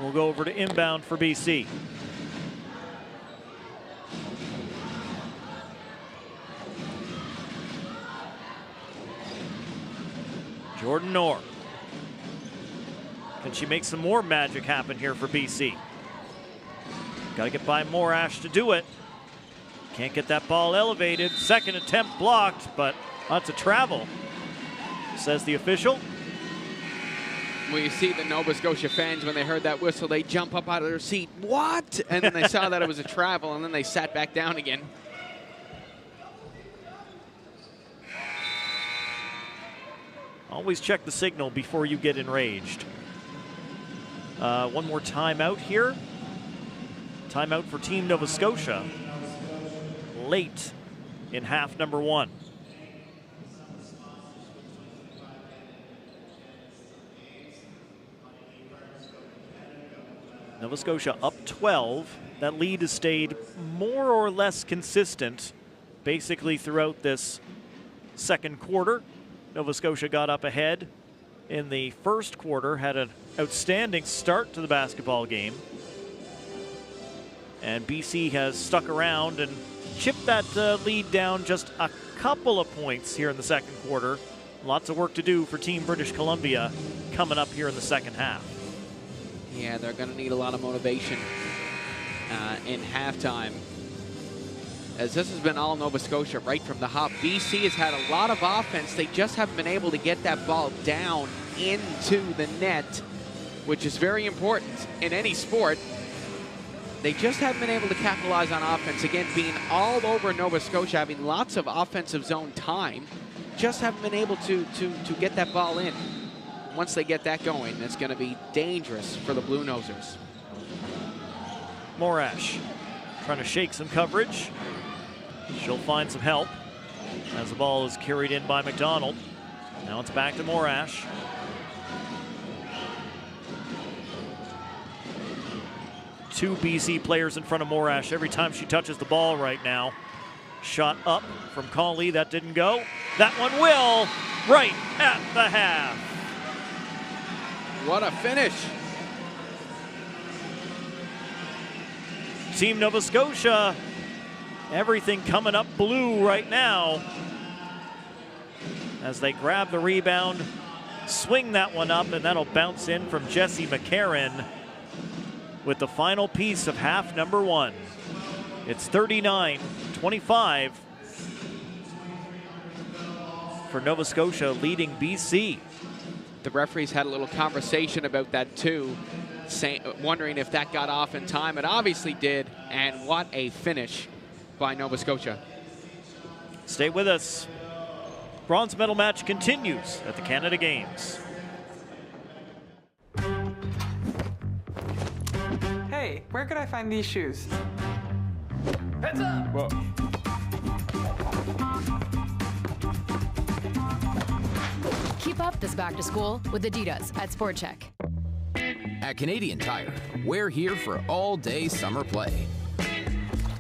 S2: will go over to inbound for BC. Jordan Knorr. Can she make some more magic happen here for BC? Got to get by Morash to do it. Can't get that ball elevated. Second attempt blocked, but lots of travel, says the official.
S1: Well, you see the Nova Scotia fans, when they heard that whistle, they jump up out of their seat. What? And then they saw that it was a travel, and then they sat back down again.
S2: Always check the signal before you get enraged. One more timeout here. Timeout for Team Nova Scotia. Late in half number 1. Nova Scotia up 12. That lead has stayed more or less consistent basically throughout this second quarter. Nova Scotia got up ahead in the first quarter, had an outstanding start to the basketball game. And BC has stuck around and chipped that lead down just a couple of points here in the second quarter. Lots of work to do for Team British Columbia coming up here in the second half.
S1: Yeah, they're going to need a lot of motivation in halftime, as this has been all Nova Scotia right from the hop. BC has had a lot of offense. They just haven't been able to get that ball down into the net, which is very important in any sport. They just haven't been able to capitalize on offense. Again, being all over Nova Scotia, having lots of offensive zone time, just haven't been able to get that ball in. Once they get that going, it's going to be dangerous for the Blue Nosers.
S2: Morash trying to shake some coverage. She'll find some help as the ball is carried in by McDonald. Now it's back to Morash. Two BC players in front of Morash every time she touches the ball right now. Shot up from Conley, that didn't go. That one will, right at the half.
S1: What a finish.
S2: Team Nova Scotia, everything coming up blue right now as they grab the rebound, swing that one up, and that'll bounce in from Jessie McCarron with the final piece of half number 1. It's 39-25 for Nova Scotia leading BC.
S1: The referees had a little conversation about that too, wondering if that got off in time. It obviously did, and what a finish by Nova Scotia.
S2: Stay with us. Bronze medal match continues at the Canada Games.
S7: Hey, where could I find these shoes? Heads up!
S1: Whoa.
S8: Keep up this back to school with Adidas at Sport Check.
S9: At Canadian Tire, we're here for all-day summer play.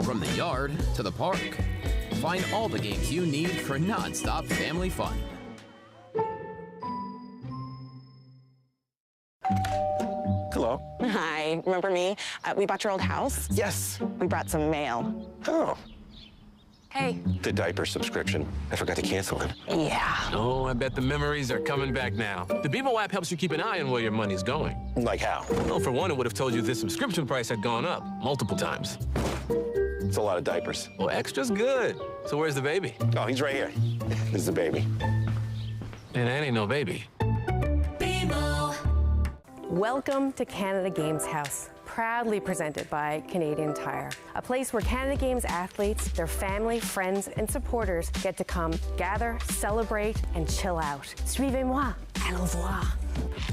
S9: From the yard to the park, find all the games you need for non-stop family fun.
S10: Hey, remember me? We bought your old house.
S11: Yes.
S10: We brought some mail.
S11: Oh.
S10: Hey.
S11: The diaper subscription. I forgot to cancel it.
S10: Yeah.
S12: Oh, I bet the memories are coming back now. The BMO app helps you keep an eye on where your money's going.
S11: Like how?
S12: Well, for one, it would have told you this subscription price had gone up multiple times.
S11: It's a lot of diapers.
S12: Well, extra's good. So where's the baby?
S11: Oh, he's right here. This is the baby.
S12: And that ain't no baby.
S13: Welcome to Canada Games House, proudly presented by Canadian Tire, a place where Canada Games athletes, their family, friends, and supporters get to come gather, celebrate, and chill out. Suivez-moi, allons voir.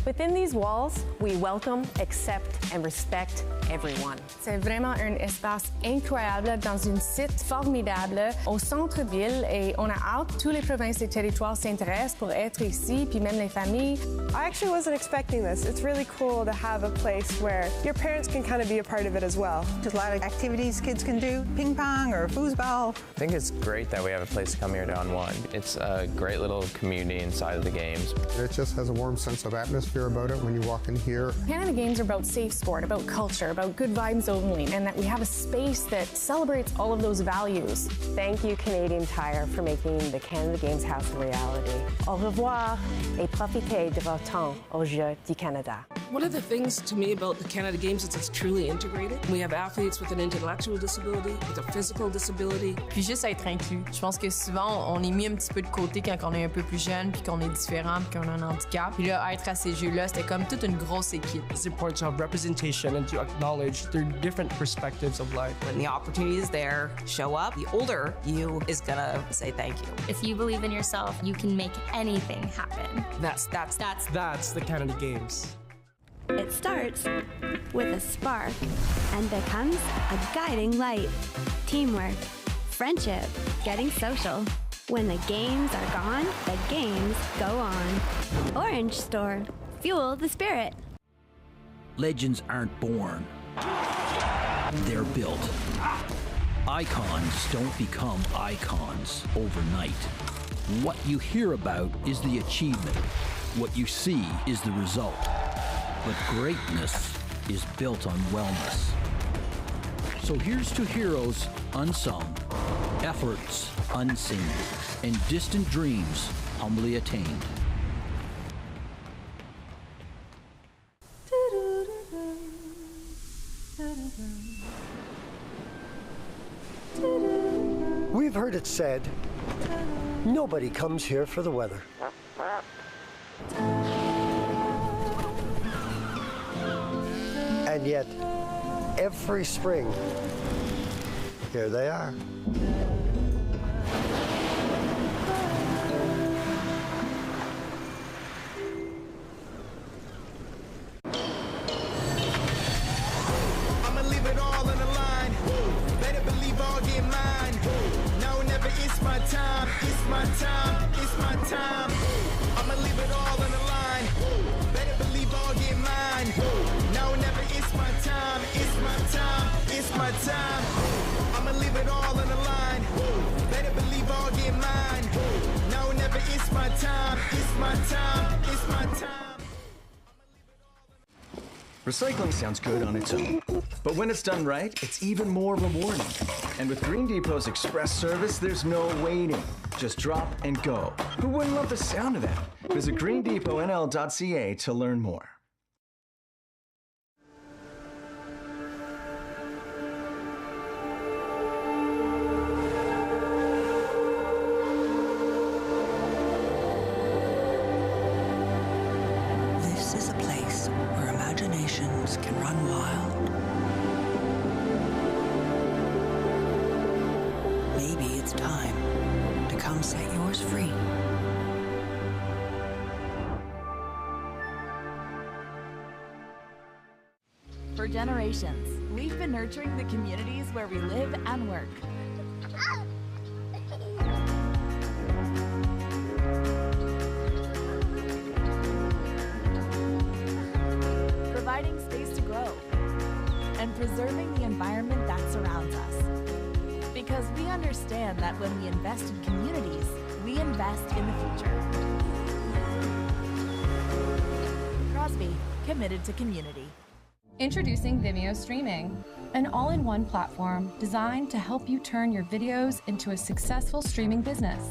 S13: Within these walls, we welcome, accept, and respect everyone.
S14: C'est vraiment un espace incroyable dans une site formidable au centre-ville et on a hâte, tous les provinces et territoires s'intéressent pour être ici, puis même les familles.
S15: I actually wasn't expecting this. It's really cool to have a place where your parents can kind of be a part of it as well.
S16: There's a lot of activities kids can do, ping pong or foosball.
S17: I think it's great that we have a place to come here to unwind. It's a great little community inside of the games.
S18: It just has a warm sense of atmosphere about it when you walk in here.
S14: Canada Games are about safe sport, about culture, about good vibes only, and that we have a space that celebrates all of those values.
S13: Thank you, Canadian Tire, for making the Canada Games House a reality. Au revoir et profitez de votre temps aux Jeux du Canada.
S19: One of the things to me about the Canada Games is it's truly integrated. We have athletes with an intellectual disability, with a physical disability.
S20: Puis juste être inclus. Je pense que souvent, on est mis un petit peu de côté quand on est un peu plus jeune, puis qu'on est différent, puis qu'on a un handicap. Puis là, être à ces Jeux-là, c'était comme toute une grosse équipe.
S21: It's important to have representation and to acknowledge their different perspectives of life.
S22: When the opportunity is there, show up. The older you is gonna say thank you.
S23: If you believe in yourself, you can make anything happen.
S21: That's the Canada Games.
S24: It starts with a spark and becomes a guiding light. Teamwork, friendship, getting social. When the games are gone, the games go on. Orange Store. Fuel the spirit.
S25: Legends aren't born. They're built. Icons don't become icons overnight. What you hear about is the achievement. What you see is the result. But greatness is built on wellness. So here's to heroes unsung, efforts unseen, and distant dreams humbly attained.
S26: We've heard it said, nobody comes here for the weather. And yet, every spring, here they are.
S27: I'ma leave it all on the line. Better believe I'll get mine. No, never, it's my time. It's my time. It's my time. I'ma leave it all on the line. Better believe I'll get mine. No, never, it's my time. It's my time. It's my time. I'ma leave it all on the line. Better believe I'll get mine. No, never, it's my time. It's my time. It's my time.
S28: Recycling sounds good on its own, but when it's done right, it's even more rewarding. And with Green Depot's express service, there's no waiting. Just drop and go. Who wouldn't love the sound of that? Visit greendepotnl.ca to learn more.
S29: This is a place where imaginations can run wild. Maybe it's time to come set yours free.
S30: For generations, we've been nurturing the communities where we live and work. Providing space to grow and preserving the environment that surrounds us. Because we understand that when we invest in communities, we invest in the future. Crosby, committed to community.
S1: Introducing Vimeo Streaming, an all-in-one platform designed to help you turn your videos into a successful streaming business.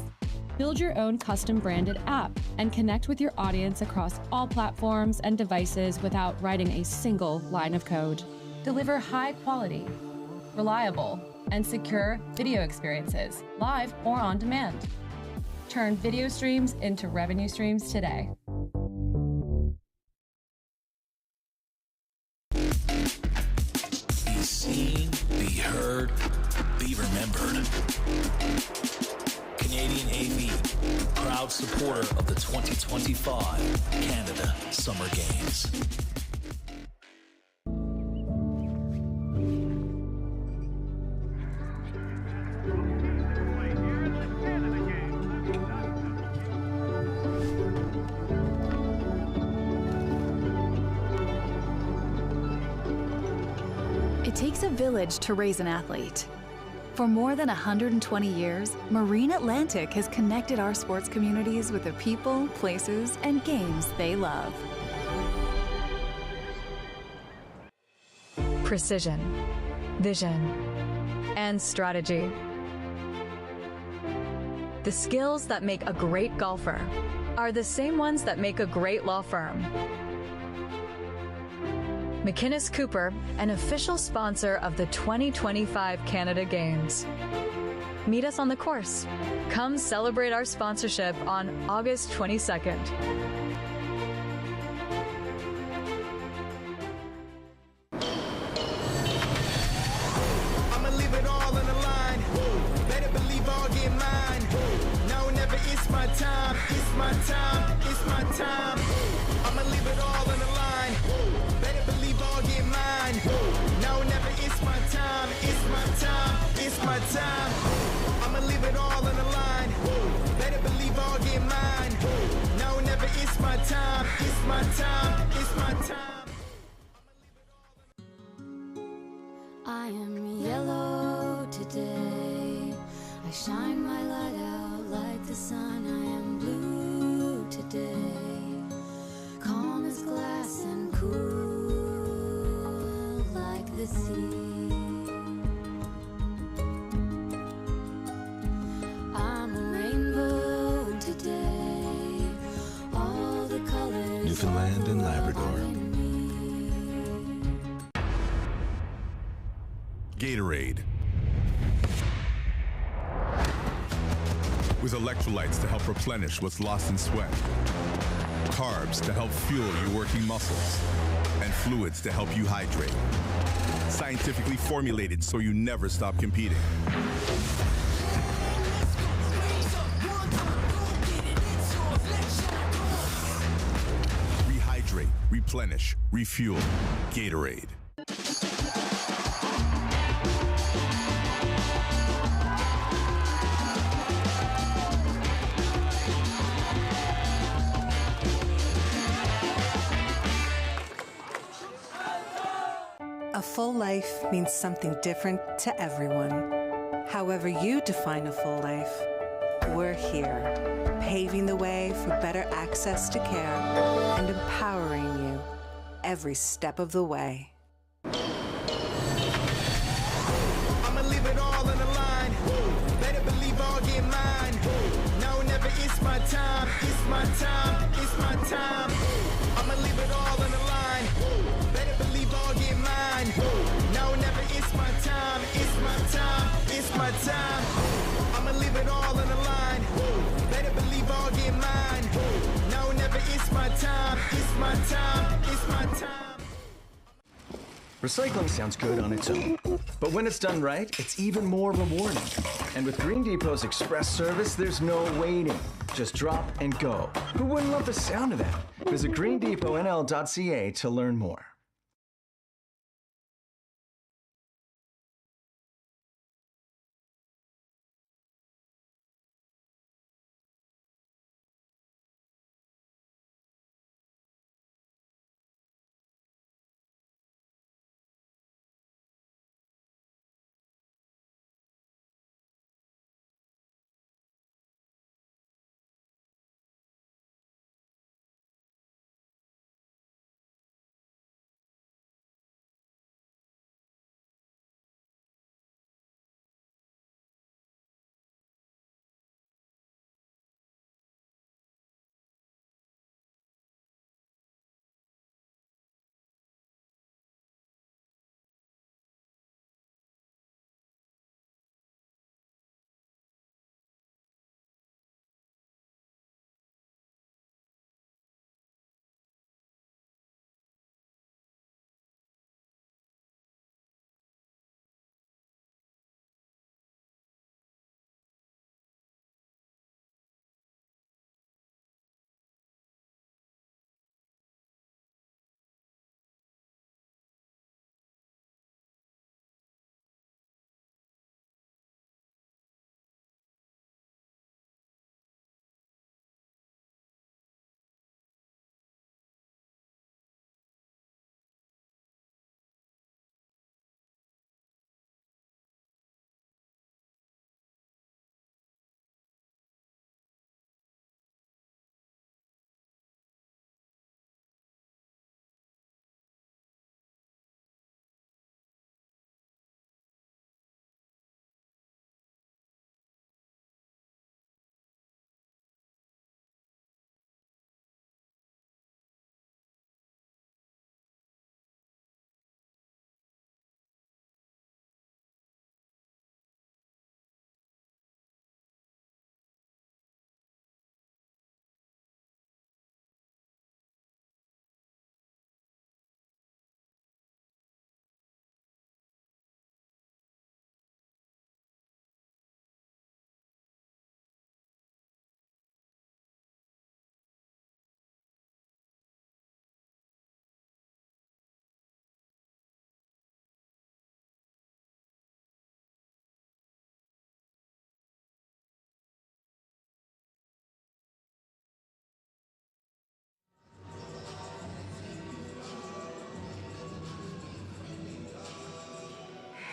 S1: Build your own custom branded app and connect with your audience across all platforms and devices without writing a single line of code. Deliver high quality, reliable, and secure video experiences, live or on demand. Turn video streams into revenue streams today.
S25: Be seen, be heard, be remembered. Canadian AV, proud supporter of the 2025 Canada Summer Games.
S30: It takes a village to raise an athlete. For more than 120 years, Marine Atlantic has connected our sports communities with the people, places, and games they love.
S2: Precision, vision, and strategy. The skills that make a great golfer are the same ones that make a great law firm. McInnes Cooper, an official sponsor of the 2025 Canada Games. Meet us on the course. Come celebrate our sponsorship on August 22nd.
S27: I'ma leave it all on the line. Better believe I'll get mine. No, never, it's my time. It's my time. It's my time. I'ma leave it all on the line. Better believe I'll get mine. No, never, it's my time. It's my time. It's my time. I'ma leave it all on the line. Better believe I'll get mine. No, never, it's my time. It's my time. It's my time.
S3: I am yellow today. I shine my light out like the sun. I am blue today. Calm as glass and cool like the sea. I'm a rainbow today. All the colors.
S4: Newfoundland and Labrador.
S5: Gatorade. With electrolytes to help replenish what's lost in sweat. Carbs to help fuel your working muscles. And fluids to help you hydrate. Scientifically formulated so you never stop competing. Rehydrate, replenish, refuel. Gatorade.
S6: A full life means something different to everyone. However you define a full life, we're here, paving the way for better access to care and empowering you every step of the way.
S27: I'ma leave it all on the line. Better believe I'll get mine. No, never, it's my time. It's my time. It's my time. I'ma leave it all on the line. Better believe I'll get mine. No, never, it's my time. It's my time. It's my time. I'ma leave it all on the line. Better believe I'll get mine. No, never, it's my time. It's my time. It's my time.
S28: Recycling sounds good on its own, but when it's done right, it's even more rewarding. And with Green Depot's express service, there's no waiting. Just drop and go. Who wouldn't love the sound of that? Visit greendepotnl.ca to learn more.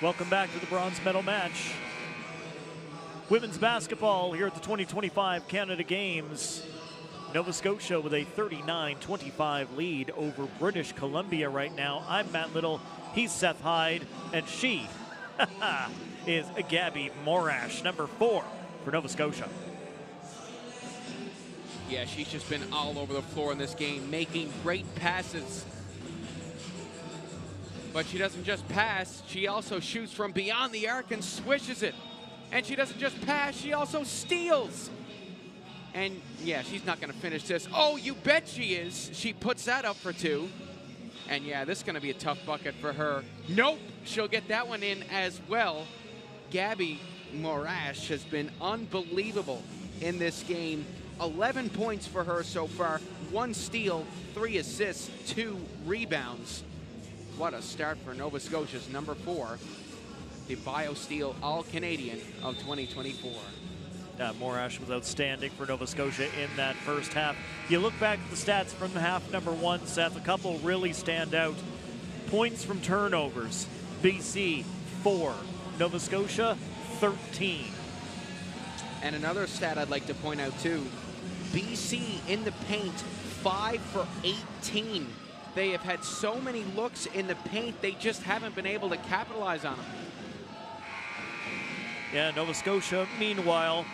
S4: Welcome back to the bronze medal match. Women's basketball here at the 2025 Canada Games. Nova Scotia with a 39-25 lead over British Columbia right now. I'm Matt Little, he's Seth Hyde, and she is Gabby Morash, number 4 for Nova Scotia.
S7: Yeah, she's just been all over the floor in this game, making great passes. But she doesn't just pass, she also shoots from beyond the arc and swishes it. And she doesn't just pass, she also steals. And yeah, she's not gonna finish this. Oh, you bet she is. She puts that up for 2. And yeah, this is gonna be a tough bucket for her. Nope, she'll get that one in as well. Gabby Morash has been unbelievable in this game. 11 points for her so far, 1 steal, 3 assists, 2 rebounds. What a start for Nova Scotia's number 4, the BioSteel All-Canadian of 2024.
S4: Morash was outstanding for Nova Scotia in that first half. You look back at the stats from half number 1, Seth, a couple really stand out. Points from turnovers, BC 4, Nova Scotia 13.
S7: And another stat I'd like to point out too, BC in the paint, 5 for 18. They have had so many looks in the paint, they just haven't been able to capitalize on them.
S4: Yeah, Nova Scotia, meanwhile,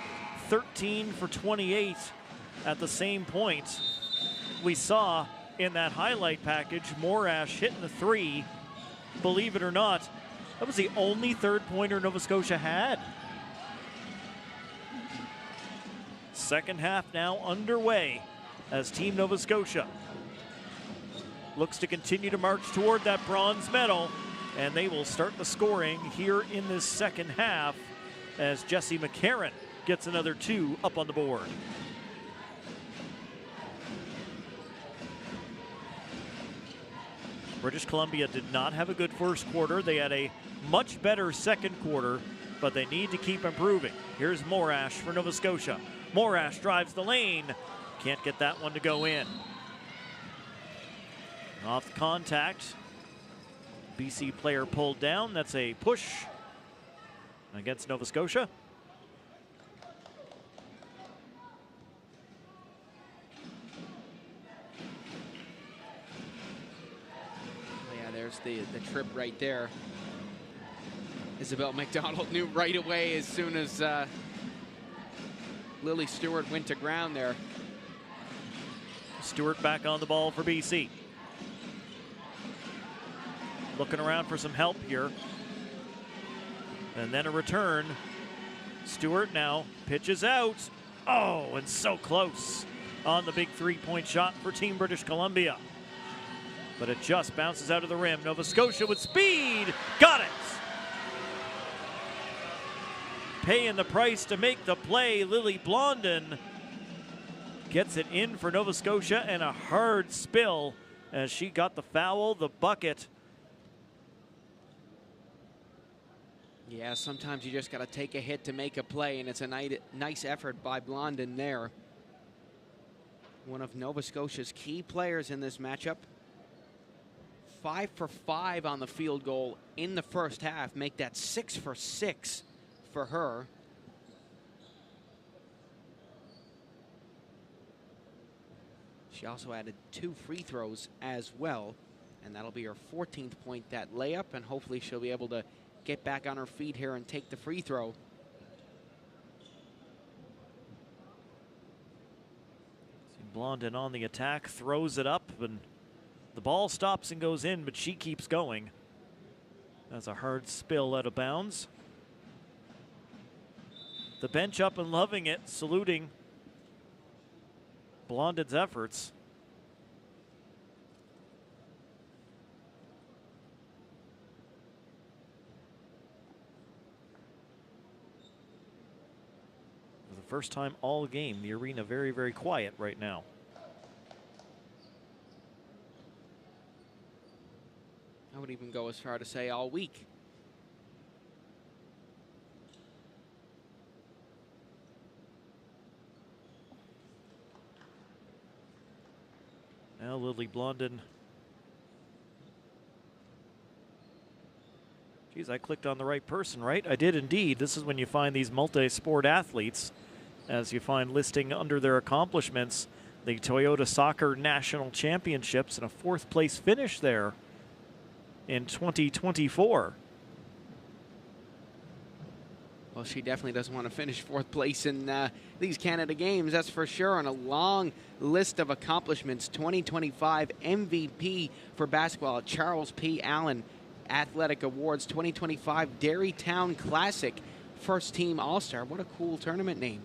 S4: 13 for 28 at the same point. We saw in that highlight package, Morash hitting the 3. Believe it or not, that was the only 3rd-pointer Nova Scotia had. Second half now underway as Team Nova Scotia looks to continue to march toward that bronze medal, and they will start the scoring here in this second half as Jessie McCarron gets another 2 up on the board. British Columbia did not have a good first quarter. They had a much better second quarter, but they need to keep improving. Here's Morash for Nova Scotia. Morash drives the lane. Can't get that one to go in. Off contact. BC player pulled down. That's a push against Nova Scotia.
S7: Yeah, there's the trip right there. Isabel McDonald knew right away as soon as Lily Stewart went to ground there.
S4: Stewart back on the ball for BC. Looking around for some help here. And then a return. Stewart now pitches out. Oh, and so close on the big 3-point shot for Team British Columbia. But it just bounces out of the rim. Nova Scotia with speed. Got it. Paying the price to make the play. Lily Blondin gets it in for Nova Scotia, and a hard spill as she got the foul, the bucket.
S7: Yeah, sometimes you just got to take a hit to make a play, and it's a nice effort by Blondin there. One of Nova Scotia's key players in this matchup. 5 for 5 on the field goal in the first half. Make that 6 for 6 for her. She also added 2 free throws as well, and that'll be her 14th point, that layup, and hopefully she'll be able to get back on her feet here and take the free throw.
S4: Blondin on the attack, throws it up, and the ball stops and goes in, but she keeps going. That's a hard spill out of bounds. The bench up and loving it, saluting Blondin's efforts. For the first time all game, the arena very, very quiet right now.
S7: I would even go as far to say all week.
S4: Now Lily Blondin Geez, I clicked on the right person, right? I did indeed. This is when you find these multi-sport athletes, as you find listing under their accomplishments, the Toyota Soccer National Championships and a 4th place finish there in 2024.
S7: Well, she definitely doesn't want to finish 4th place in these Canada Games, that's for sure. On a long list of accomplishments, 2025 MVP for basketball, Charles P. Allen Athletic Awards, 2025 Dairytown Classic First Team All-Star. What a cool tournament name.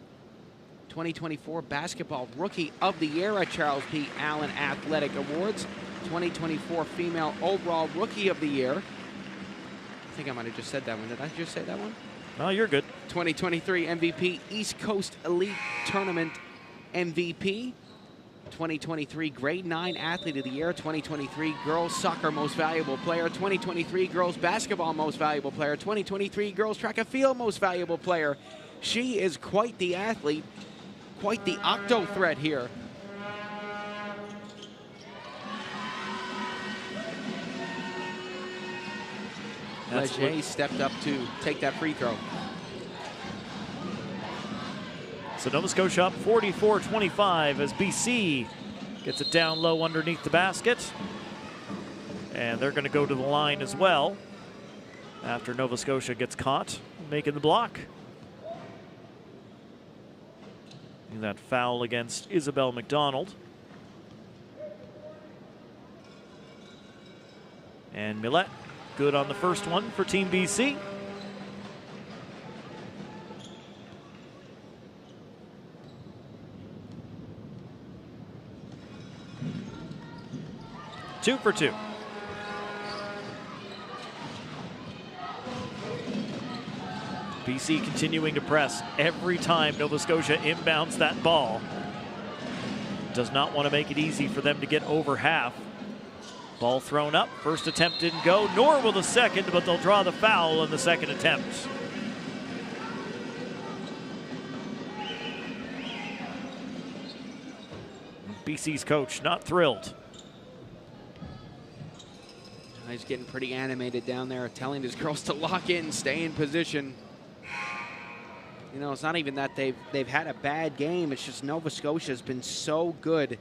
S7: 2024 Basketball Rookie of the Year at Charles P. Allen Athletic Awards. 2024 Female Overall Rookie of the Year. I think I might have just said that one. Did I just say that one?
S4: No, you're good.
S7: 2023 MVP East Coast Elite Tournament MVP. 2023 Grade 9 Athlete of the Year. 2023 Girls Soccer Most Valuable Player. 2023 Girls Basketball Most Valuable Player. 2023 Girls Track and Field Most Valuable Player. She is quite the athlete, quite the octo threat here. Leger stepped up to take that free throw.
S4: So Nova Scotia up 44-25 as BC gets it down low underneath the basket. And they're going to go to the line as well after Nova Scotia gets caught making the block. And that foul against Isabel McDonald. And Millette good on the first one for Team BC. Two for two. BC continuing to press every time Nova Scotia inbounds that ball. Does not want to make it easy for them to get over half. Ball thrown up, first attempt didn't go, nor will the second, but they'll draw the foul on the second attempt. BC's coach not thrilled.
S7: He's getting pretty animated down there, telling his girls to lock in, stay in position. You know, it's not even that they've had a bad game. It's just Nova Scotia's been so good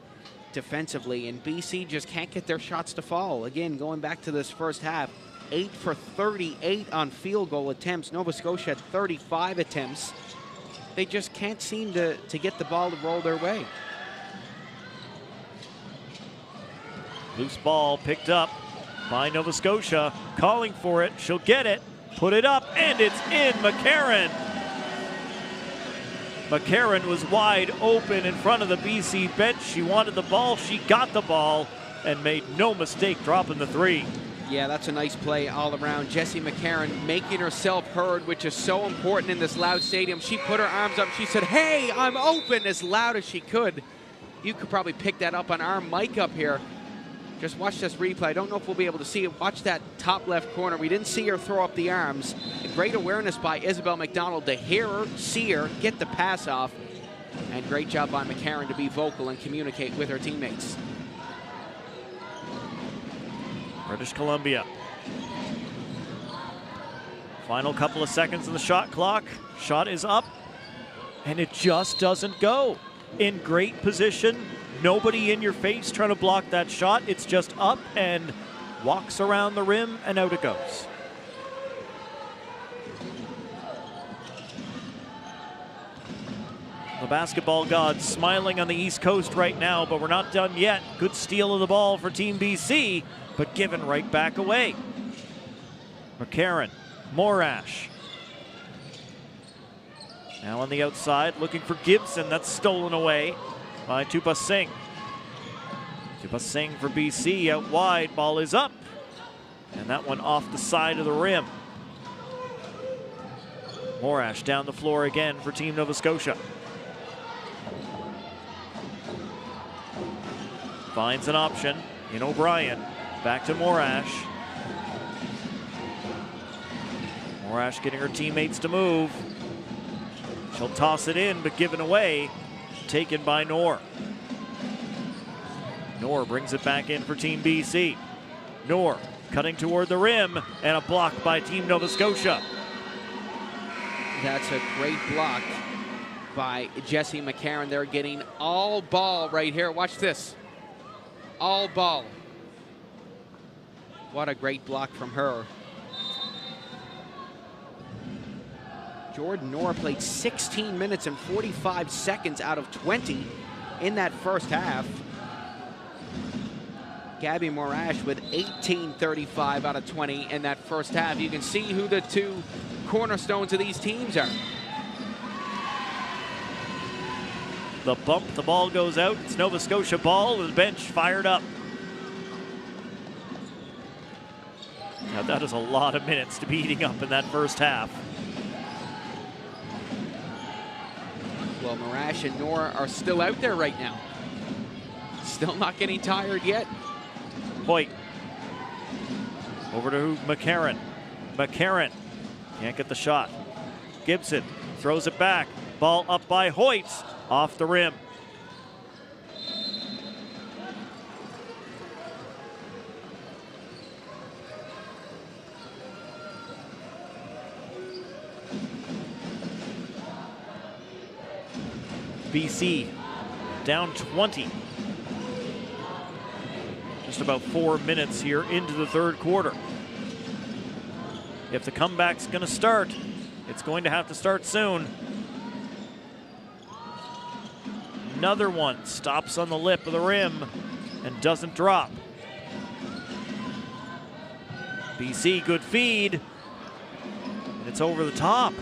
S7: defensively, and BC just can't get their shots to fall. Again, going back to this first half, 8 for 38 on field goal attempts. Nova Scotia had 35 attempts. They just can't seem to get the ball to roll their way.
S4: Loose ball picked up by Nova Scotia, calling for it. She'll get it, put it up, and it's in. McCarron. McCarron was wide open in front of the BC bench. She wanted the ball, she got the ball, and made no mistake dropping the three.
S7: Yeah, that's a nice play all around. Jessie McCarron making herself heard, which is so important in this loud stadium. She put her arms up. She said, "Hey, I'm open," as loud as she could. You could probably pick that up on our mic up here. Just watch this replay. I don't know if we'll be able to see it. Watch that top left corner. We didn't see her throw up the arms. Great awareness by Isabel McDonald to hear her, see her, get the pass off. And great job by McCarron to be vocal and communicate with her teammates.
S4: British Columbia. Final couple of seconds in the shot clock. Shot is up, and it just doesn't go. In great position. Nobody in your face trying to block that shot. It's just up and walks around the rim, and out it goes. The basketball gods smiling on the East Coast right now, but we're not done yet. Good steal of the ball for Team BC, but given right back away. McCarron, Morash. Now on the outside, looking for Gibson. That's stolen away by Tupa Singh. Tupa Singh for BC out wide. Ball is up. And that one off the side of the rim. Morash down the floor again for Team Nova Scotia. Finds an option in O'Brien. Back to Morash. Morash getting her teammates to move. She'll toss it in, but given away. Taken by Knorr. Knorr brings it back in for Team BC. Knorr Cutting toward the rim, and a block by Team Nova Scotia.
S7: That's a great block by Jessie McCarron. They're getting all ball right here. Watch this. All ball. What a great block from her. Jordan Noor played 16 minutes and 45 seconds out of 20 in that first half. Gabby Morash with 18:35 out of 20 in that first half. You can see who the two cornerstones of these teams are.
S4: The bump, the ball goes out. It's Nova Scotia ball. The bench fired up. Now that is a lot of minutes to be eating up in that first half.
S7: Well, Morash and Noor are still out there right now. Still not getting tired yet.
S4: Hoyt. Over to McCarron. McCarron can't get the shot. Gibson throws it back. Ball up by Hoyt. Off the rim. BC down 20. Just about 4 minutes here into the third quarter. If the comeback's going to start, it's going to have to start soon. Another one stops on the lip of the rim and doesn't drop. BC, good feed. And it's over the top.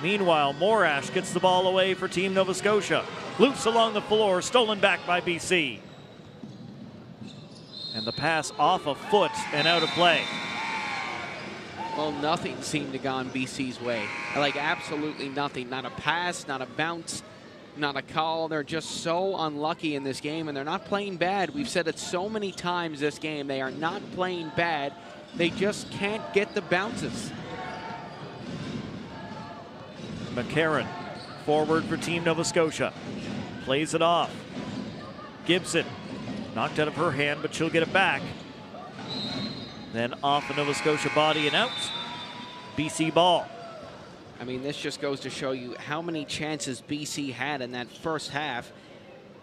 S4: Meanwhile, Morash gets the ball away for Team Nova Scotia. Loose along the floor, stolen back by BC. And the pass off a foot and out of play.
S7: Well, nothing seemed to go on BC's way. Like, absolutely nothing. Not a pass, not a bounce, not a call. They're just so unlucky in this game, and they're not playing bad. We've said it so many times this game. They are not playing bad. They just can't get the bounces.
S4: McCarron, forward for Team Nova Scotia. Plays it off. Gibson, knocked out of her hand, but she'll get it back. Then off the Nova Scotia body and out. BC ball.
S7: I mean, this just goes to show you how many chances BC had in that first half.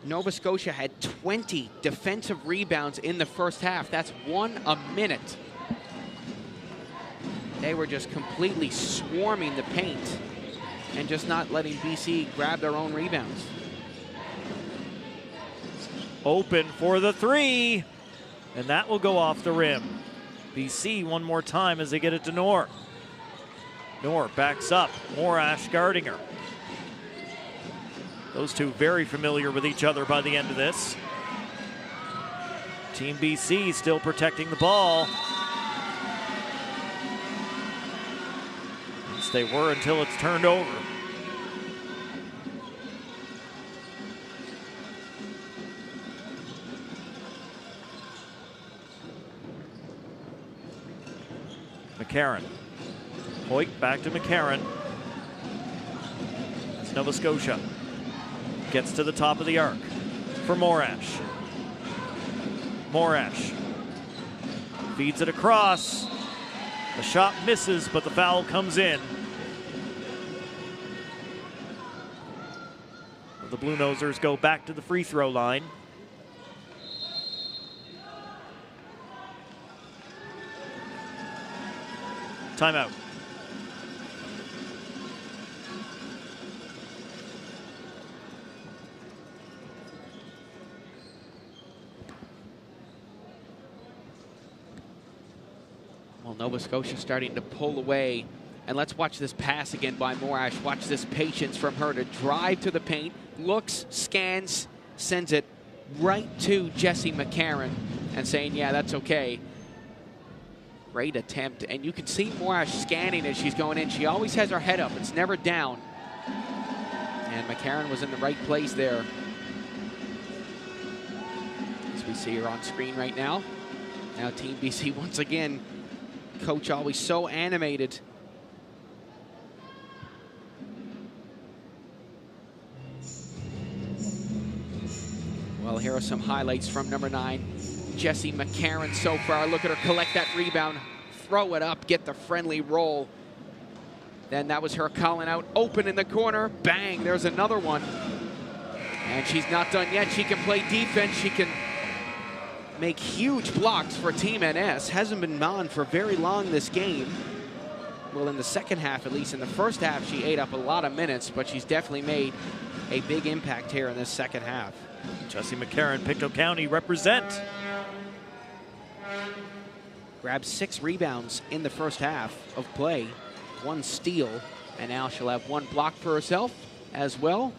S7: Nova Scotia had 20 defensive rebounds in the first half. That's 1 a minute. They were just completely swarming the paint and just not letting BC grab their own rebounds.
S4: Open for the three, and that will go off the rim. BC one more time as they get it to Noor. Noor backs up, Morash guarding her. Those two very familiar with each other by the end of this. Team BC still protecting the ball. Yes, they were until it's turned over. McCarron. Hoyt back to McCarron. That's Nova Scotia. Gets to the top of the arc for Morash. Morash feeds it across. The shot misses, but the foul comes in. The Blue Nosers go back to the free throw line. Timeout.
S7: Well, Nova Scotia starting to pull away. And let's watch this pass again by Morash. Watch this patience from her to drive to the paint. Looks, scans, sends it right to Jessie McCarron and saying, yeah, that's okay. Great attempt. And you can see Morash scanning as she's going in. She always has her head up. It's never down. And McCarron was in the right place there. As we see her on screen right now. Now Team BC once again. Coach always so animated. Well, here are some highlights from number 9, Jessie McCarron so far. Look at her collect that rebound, throw it up, get the friendly roll. Then that was her calling out, open in the corner, bang, there's another one. And she's not done yet. She can play defense. She can make huge blocks for Team NS. Hasn't been on for very long this game. Well, in the second half, at least in the first half, she ate up a lot of minutes, but she's definitely made a big impact here in this second half.
S4: Jessie McCarron, Pictou County represent.
S7: Grabbed 6 rebounds in the first half of play, 1 steal, and now she'll have 1 block for herself as well.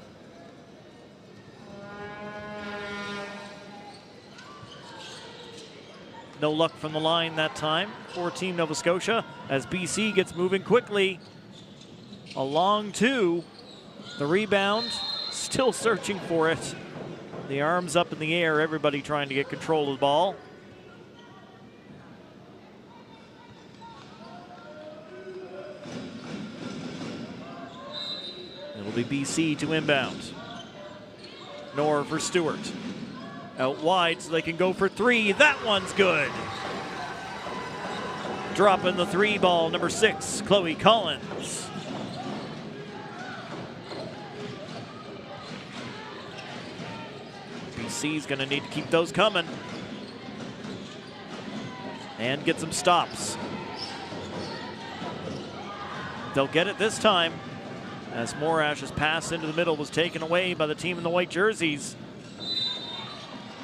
S4: No luck from the line that time for Team Nova Scotia as BC gets moving quickly. A long 2. The rebound, still searching for it. The arms up in the air, everybody trying to get control of the ball. It'll be BC to inbound. Nor for Stewart. Out wide so they can go for 3. That one's good. Dropping the 3 ball, number 6, Chloe Collins. BC's going to need to keep those coming. And get some stops. They'll get it this time as Morash's pass into the middle was taken away by the team in the white jerseys.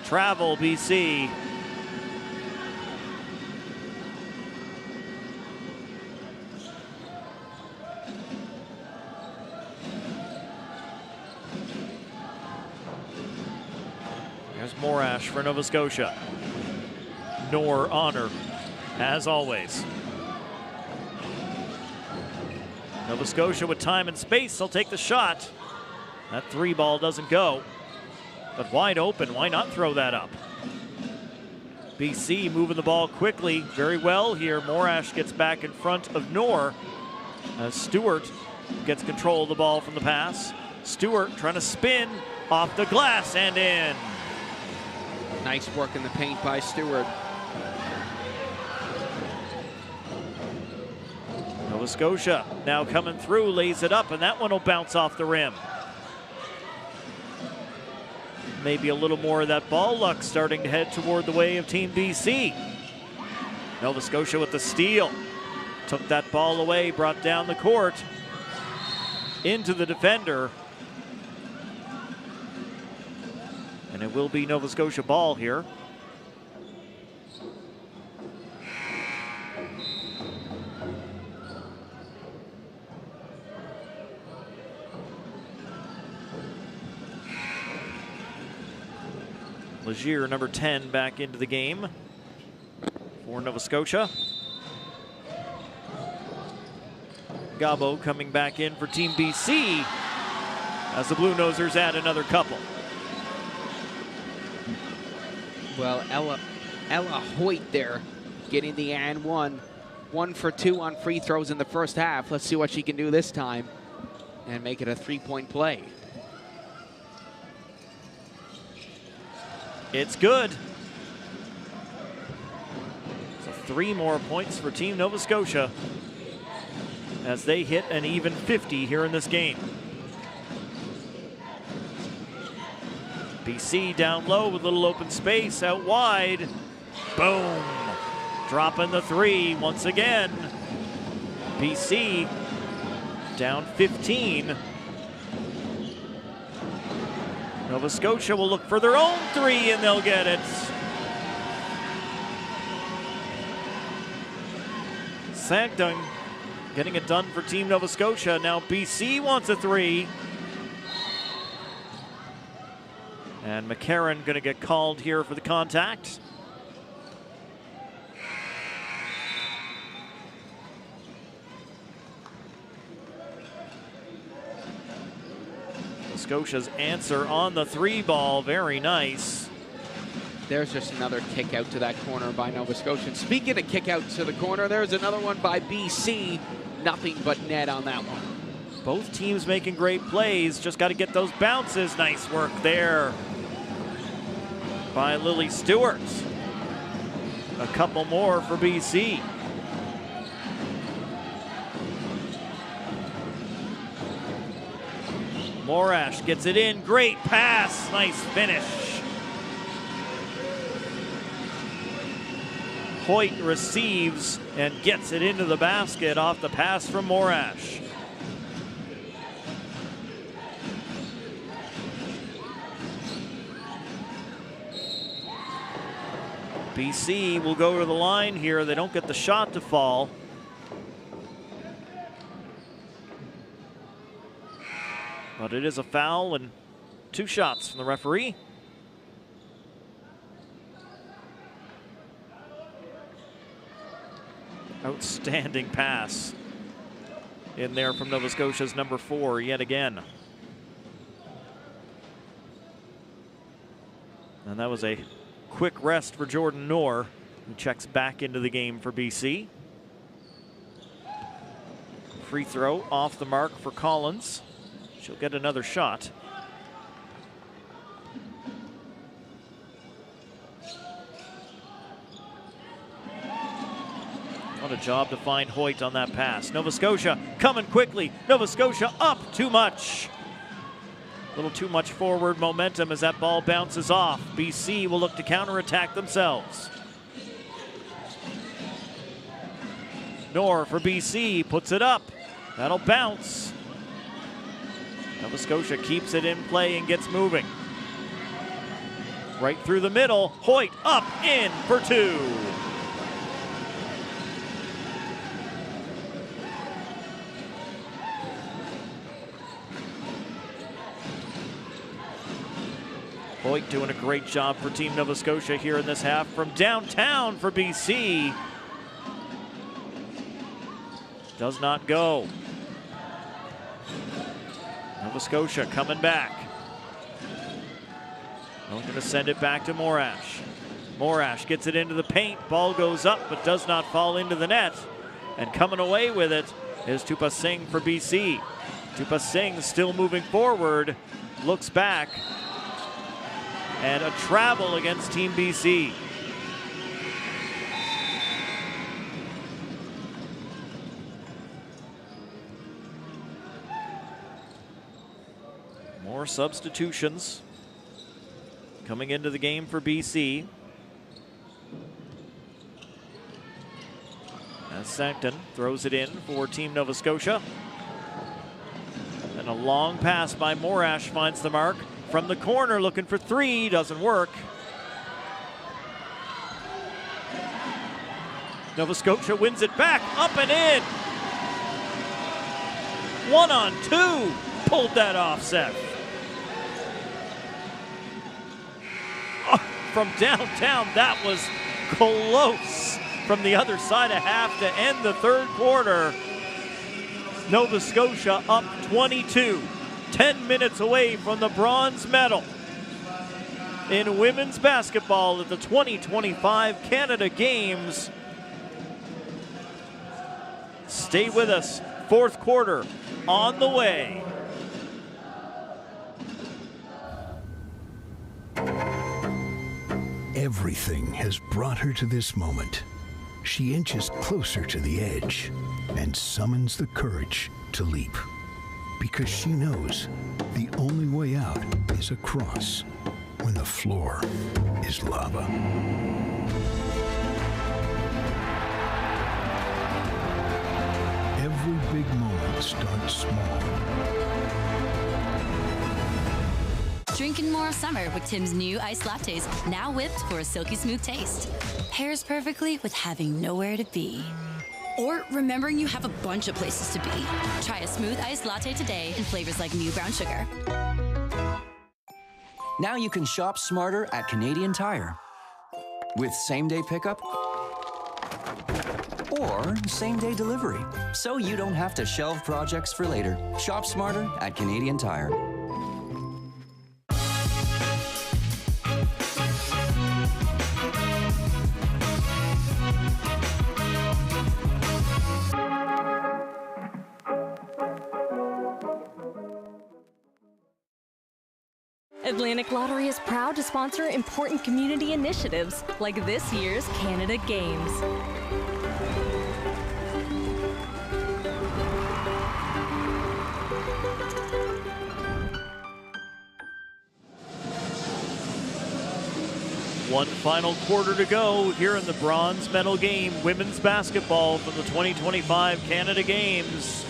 S4: Travel, BC. There's Morash for Nova Scotia. Nor honor, as always. Nova Scotia with time and space, they'll take the shot. That 3 ball doesn't go. But wide open, why not throw that up? BC moving the ball quickly, very well here. Morash gets back in front of Nor as Stewart gets control of the ball from the pass. Stewart trying to spin off the glass and in.
S7: Nice work in the paint by Stewart.
S4: Nova Scotia now coming through, lays it up, and that one will bounce off the rim. Maybe a little more of that ball luck starting to head toward the way of Team BC. Nova Scotia with the steal. Took that ball away, brought down the court. Into the defender. And it will be Nova Scotia ball here. Legier, number 10, back into the game for Nova Scotia. Gabo coming back in for Team BC as the Blue Nosers add another couple.
S7: Well, Ella Hoyt there getting the and 1. 1 for 2 on free throws in the first half. Let's see what she can do this time and make it a 3-point play.
S4: It's good. So 3 more points for Team Nova Scotia as they hit an even 50 here in this game. BC down low with a little open space out wide. Boom. Dropping the 3 once again. BC down 15. Nova Scotia will look for their own 3 and they'll get it. Sanctum getting it done for Team Nova Scotia. Now BC wants a 3. And McCarron going to get called here for the contact. Scotia's answer on the 3 ball, very nice.
S7: There's just another kick out to that corner by Nova Scotia. And speaking of kick out to the corner, there's another one by BC. Nothing but net on that one.
S4: Both teams making great plays, just got to get those bounces. Nice work there by Lily Stewart. a couple more for BC. Morash gets it in, great pass, nice finish. Hoyt receives and gets it into the basket off the pass from Morash. BC will go to the line here. They don't get the shot to fall. But it is a foul and 2 shots from the referee. Outstanding pass in there from Nova Scotia's number 4 yet again. And that was a quick rest for Jordan Knorr, who checks back into the game for BC. Free throw off the mark for Collins. She'll get another shot. What a job to find Hoyt on that pass. Nova Scotia coming quickly. Nova Scotia up too much. A little too much forward momentum as that ball bounces off. BC will look to counterattack themselves. Knorr for BC puts it up. That'll bounce. Nova Scotia keeps it in play and gets moving. Right through the middle. Hoyt up, in for 2. Hoyt doing a great job for Team Nova Scotia here in this half. From downtown for BC. Does not go. Nova Scotia coming back. Looking to send it back to Morash. Morash gets it into the paint. Ball goes up but does not fall into the net. And coming away with it is Tupa Singh for BC. Tupa Singh still moving forward. Looks back. And a travel against Team BC. More substitutions coming into the game for BC. As Sancton throws it in for Team Nova Scotia. And a long pass by Morash finds the mark. From the corner, looking for 3, doesn't work. Nova Scotia wins it back, up and in. 1-on-2, pulled that off, Seth. Oh, from downtown, that was close. From the other side of half to end the third quarter. Nova Scotia up 22. 10 minutes away from the bronze medal in women's basketball at the 2025 Canada Games. Stay with us. Fourth quarter on the way.
S8: Everything has brought her to this moment. She inches closer to the edge and summons the courage to leap. Because she knows the only way out is across when the floor is lava. Every big moment starts small.
S9: Drinking more of summer with Tim's new iced lattes, now whipped for a silky smooth taste. Pairs perfectly with having nowhere to be. Or remembering you have a bunch of places to be. Try a smooth iced latte today in flavors like new brown sugar.
S10: Now you can shop smarter at Canadian Tire. With same-day pickup or same-day delivery. So you don't have to shelve projects for later. Shop smarter at Canadian Tire.
S23: Atlantic Lottery is proud to sponsor important community initiatives like this year's Canada Games.
S4: One final quarter to go here in the bronze medal game, women's basketball from the 2025 Canada Games.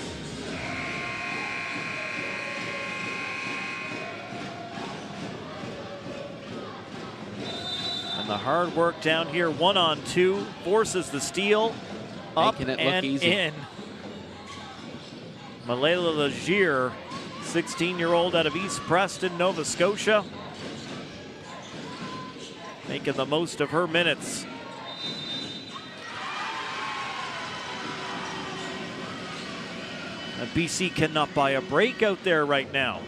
S4: And the hard work down here, 1-on-2, forces the steal, up and in. Malela Legier, 16-year-old out of East Preston, Nova Scotia, making the most of her minutes. And BC cannot buy a break out there right now.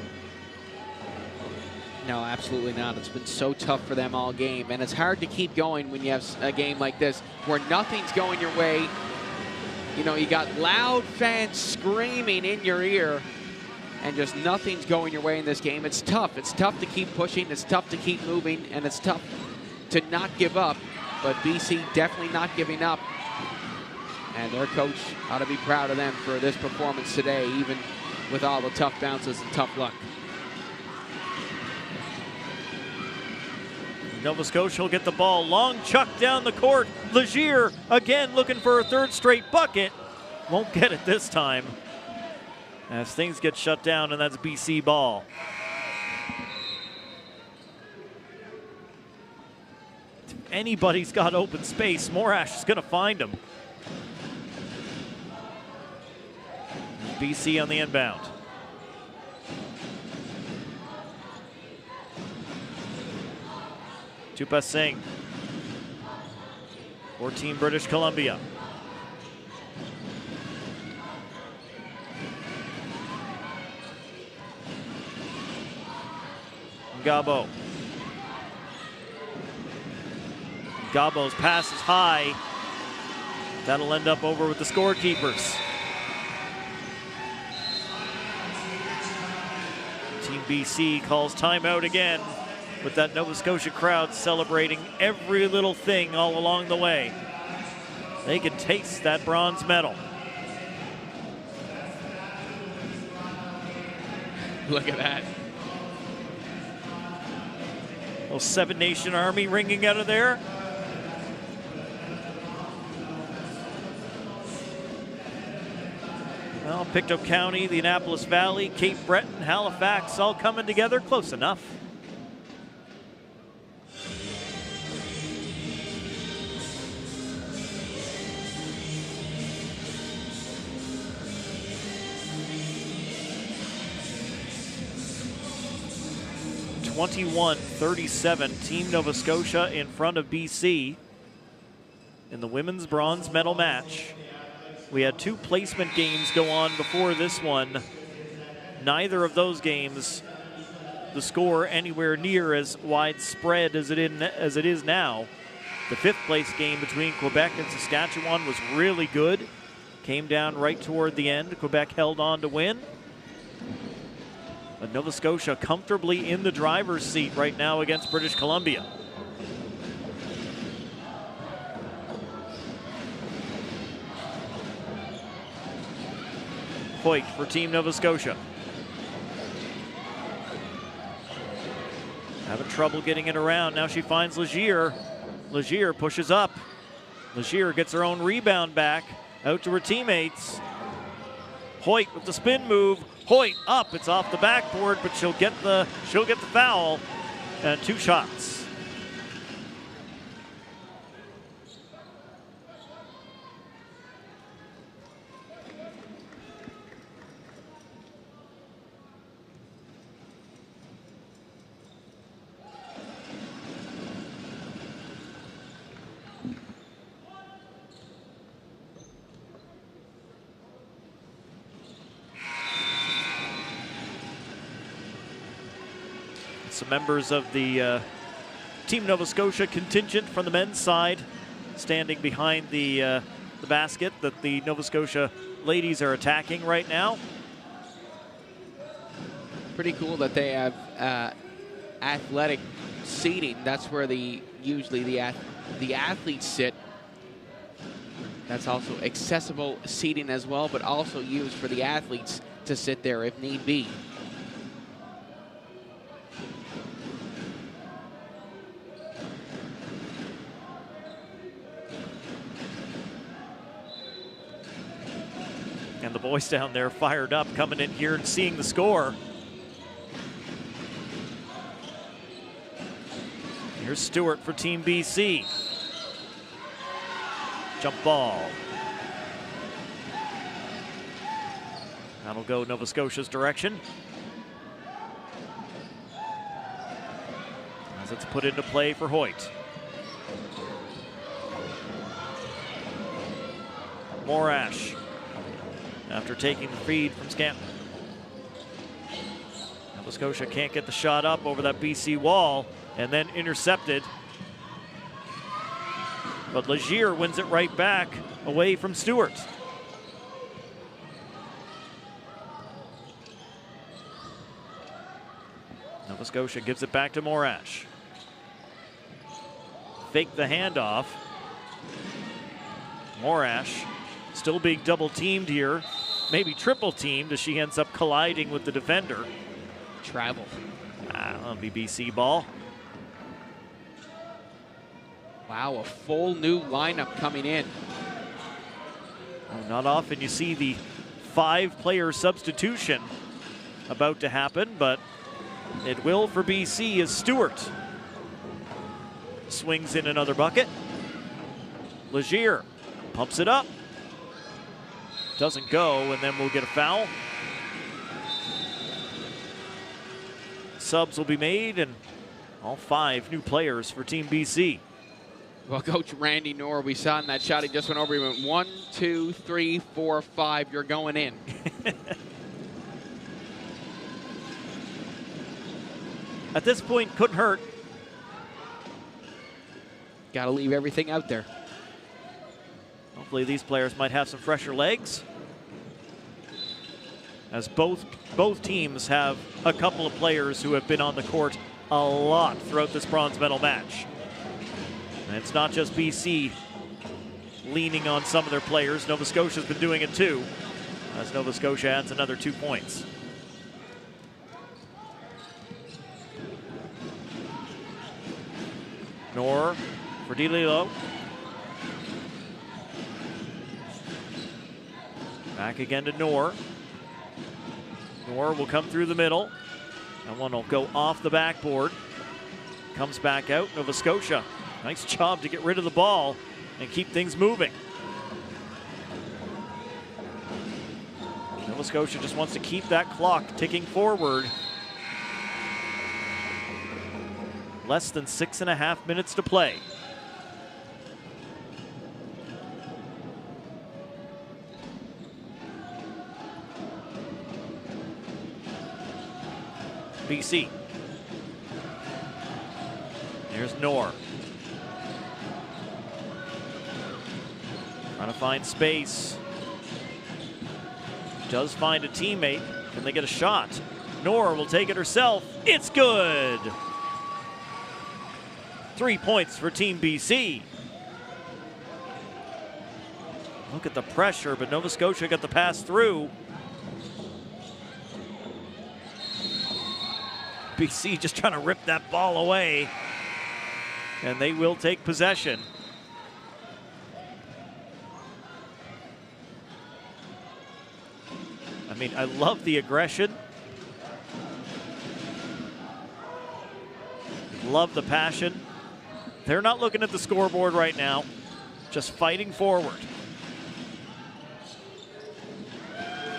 S7: No, absolutely not. It's been so tough for them all game, and it's hard to keep going when you have a game like this where nothing's going your way. You know, you got loud fans screaming in your ear, and just nothing's going your way in this game. It's tough. It's tough to keep pushing. It's tough to keep moving, and it's tough to not give up. But BC definitely not giving up, and their coach ought to be proud of them for this performance today, even with all the tough bounces and tough luck.
S4: Nova Scotia will get the ball. Long chuck down the court. Legier again looking for a third straight bucket. Won't get it this time as things get shut down, and that's BC ball. If anybody's got open space, Morash is going to find him. BC on the inbound. Tupa Singh for Team British Columbia. Gabo. Gabo's pass is high. That'll end up over with the scorekeepers. Team BC calls timeout again, with that Nova Scotia crowd celebrating every little thing all along the way. They can taste that bronze medal.
S7: Look at that.
S4: Little Seven Nation Army ringing out of there. Well, Pictou County, the Annapolis Valley, Cape Breton, Halifax, all coming together close enough. (21-37), Team Nova Scotia in front of BC in the women's bronze medal match. We had two placement games go on before this one. Neither of those games, the score anywhere near as widespread as it is now. The fifth place game between Quebec and Saskatchewan was really good. Came down right toward the end. Quebec held on to win. But Nova Scotia comfortably in the driver's seat right now against British Columbia. Hoyt for Team Nova Scotia. Having trouble getting it around. Now she finds Legier. Legier pushes up. Legier gets her own rebound back. Out to her teammates. Hoyt with the spin move. Hoyt up. It's off the backboard, but she'll get the foul. And two shots. Some members of the Team Nova Scotia contingent from the men's side standing behind the basket that the Nova Scotia ladies are attacking right now.
S7: Pretty cool that they have athletic seating. That's where usually the athletes sit. That's also accessible seating as well, but also used for the athletes to sit there if need be.
S4: And the boys down there fired up, coming in here and seeing the score. Here's Stewart for Team BC. Jump ball. That'll go Nova Scotia's direction. As it's put into play for Hoyt. Morash, after taking the feed from Scanton. Nova Scotia can't get the shot up over that BC wall, and then intercepted. But Legier wins it right back away from Stewart. Nova Scotia gives it back to Morash. Fake the handoff. Morash still being double teamed here, maybe triple teamed as she ends up colliding with the defender.
S7: Travel.
S4: That'll be BC ball.
S7: Wow, a full new lineup coming in.
S4: Well, not often you see the 5-player substitution about to happen, but it will for BC as Stewart swings in another bucket. Legier pumps it up. Doesn't go, and then we'll get a foul. Subs will be made, and all 5 new players for Team BC.
S7: Well, Coach Randy Knorr, we saw in that shot, he just went over, he went 1, 2, 3, 4, 5, you're going in.
S4: At this point, couldn't hurt.
S7: Got to leave everything out there.
S4: Hopefully these players might have some fresher legs, as both teams have a couple of players who have been on the court a lot throughout this bronze medal match. And it's not just BC leaning on some of their players. Nova Scotia's been doing it too, as Nova Scotia adds another 2 points. Knorr for DeLillo. Back again to Knorr. Knorr will come through the middle. That one will go off the backboard. Comes back out. Nova Scotia. Nice job to get rid of the ball and keep things moving. Nova Scotia just wants to keep that clock ticking forward. Less than 6.5 minutes to play. BC. Here's Knorr. Trying to find space. Does find a teammate. Can they get a shot? Knorr will take it herself. It's good. 3 points for Team BC. Look at the pressure, but Nova Scotia got the pass through. BC just trying to rip that ball away. And they will take possession. I mean, I love the aggression. Love the passion. They're not looking at the scoreboard right now, just fighting forward.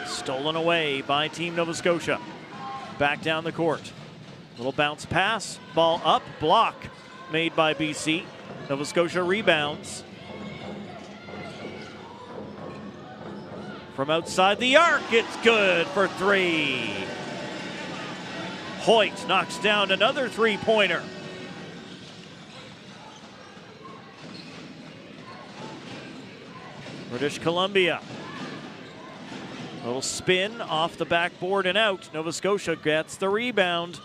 S4: Stolen away by Team Nova Scotia. Back down the court. Little bounce pass, ball up, block made by BC. Nova Scotia rebounds. From outside the arc, it's good for 3. Hoyt knocks down another 3-pointer. British Columbia. Little spin off the backboard and out. Nova Scotia gets the rebound.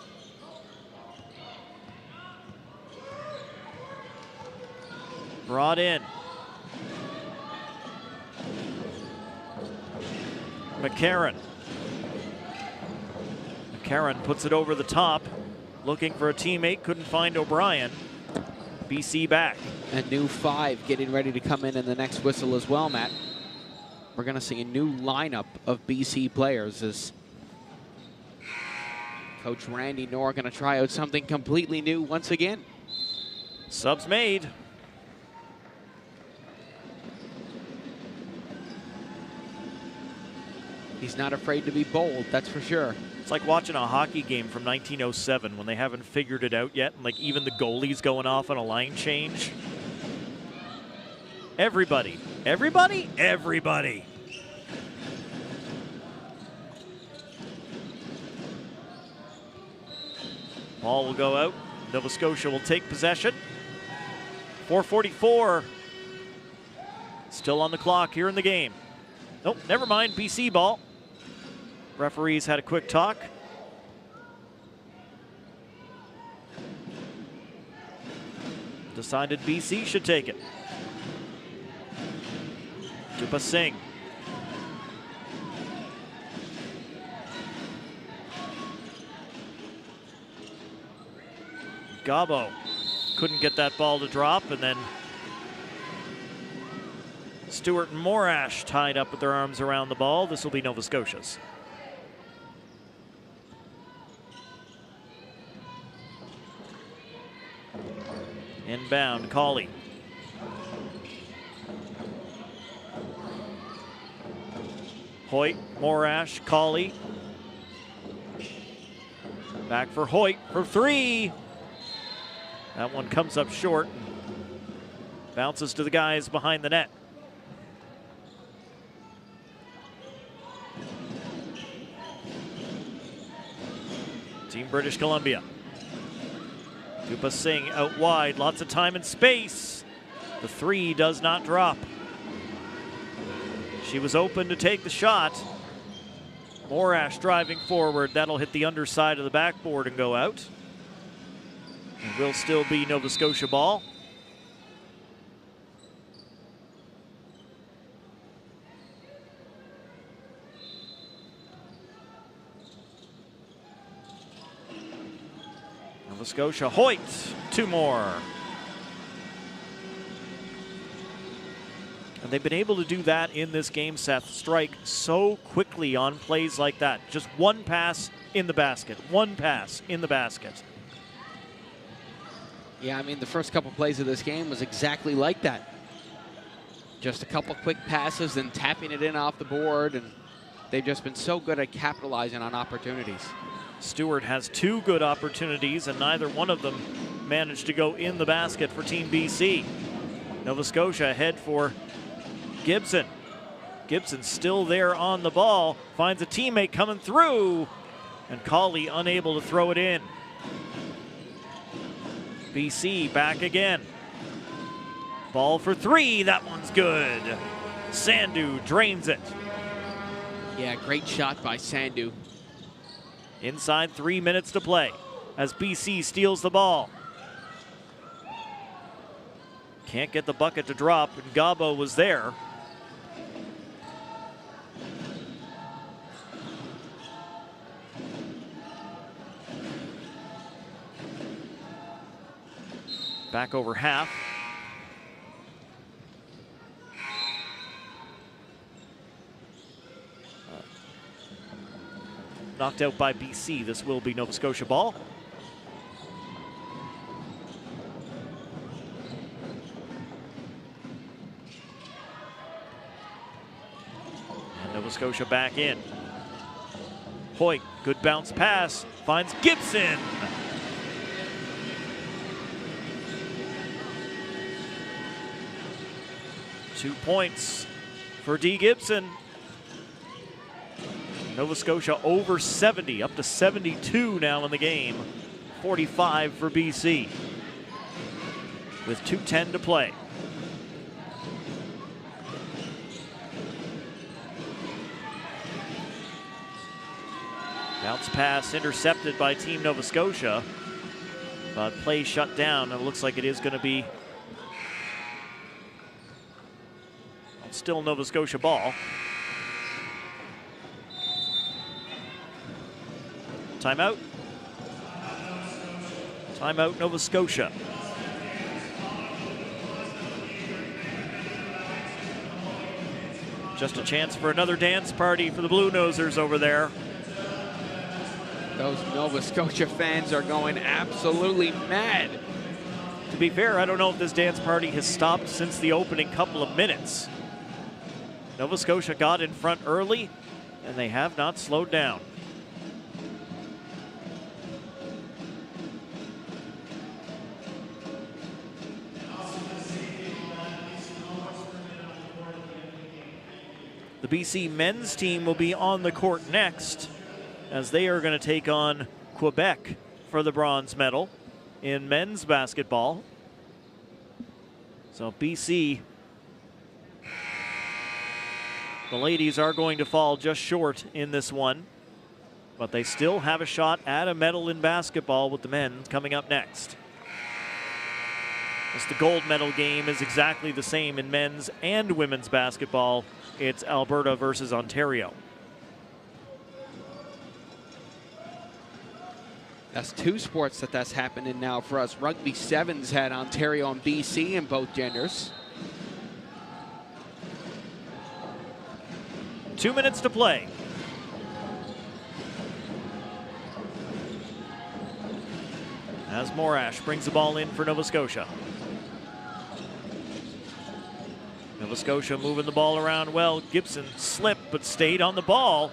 S4: Brought in. McCarron. McCarron puts it over the top, looking for a teammate, couldn't find O'Brien. BC back.
S7: A new 5 getting ready to come in the next whistle as well, Matt. We're going to see a new lineup of BC players as Coach Randy Knorr going to try out something completely new once again.
S4: Subs made.
S7: He's not afraid to be bold, that's for sure.
S4: It's like watching a hockey game from 1907 when they haven't figured it out yet, and like even the goalie's going off on a line change. Everybody. Everybody? Everybody. Ball will go out. Nova Scotia will take possession. 4:44 still on the clock here in the game. Nope, never mind, BC ball. Referees had a quick talk. Decided BC should take it. Dupa Singh. Gabo couldn't get that ball to drop, and then Stewart and Morash tied up with their arms around the ball. This will be Nova Scotia's. Inbound, Cawley. Hoyt, Morash, Cawley. Back for Hoyt for 3. That one comes up short. Bounces to the guys behind the net. Team British Columbia. Dupa Singh out wide, lots of time and space. The 3 does not drop. She was open to take the shot. Morash driving forward, that'll hit the underside of the backboard and go out. It will still be Nova Scotia ball. Nova Scotia, Hoyt, 2 more. And they've been able to do that in this game, Seth. Strike so quickly on plays like that. Just one pass in the basket, one pass in the basket.
S7: Yeah, I mean, the first couple plays of this game was exactly like that. Just a couple quick passes and tapping it in off the board, and they've just been so good at capitalizing on opportunities.
S4: Stewart has 2 good opportunities, and neither one of them managed to go in the basket for Team BC. Nova Scotia ahead for Gibson. Gibson still there on the ball, finds a teammate coming through, and Cawley unable to throw it in. BC back again. Ball for 3, that one's good. Sandhu drains it.
S7: Yeah, great shot by Sandhu.
S4: Inside 3 minutes to play as BC steals the ball. Can't get the bucket to drop, and Gabo was there. Back over half. Knocked out by BC. This will be Nova Scotia ball. And Nova Scotia back in. Hoyt, good bounce pass, finds Gibson. Two points for D. Gibson. Nova Scotia over 70, up to 72 now in the game. 45 for BC with 2:10 to play. Bounce pass intercepted by Team Nova Scotia, but play shut down, and it looks like it is going to be Still Nova Scotia ball. Timeout. Timeout, Nova Scotia. Just a chance for another dance party for the Blue Nosers over there.
S7: Those Nova Scotia fans are going absolutely mad.
S4: To be fair, I don't know if this dance party has stopped since the opening couple of minutes. Nova Scotia got in front early, and they have not slowed down. The BC men's team will be on the court next, as they are going to take on Quebec for the bronze medal in men's basketball. So BC, the ladies are going to fall just short in this one, but they still have a shot at a medal in basketball with the men coming up next. As the gold medal game is exactly the same in men's and women's basketball. It's Alberta versus Ontario.
S7: That's two sports that's happening now for us. Rugby Sevens had Ontario and BC in both genders.
S4: 2 minutes to play. As Morash brings the ball in for Nova Scotia. Nova Scotia moving the ball around well. Gibson slipped but stayed on the ball.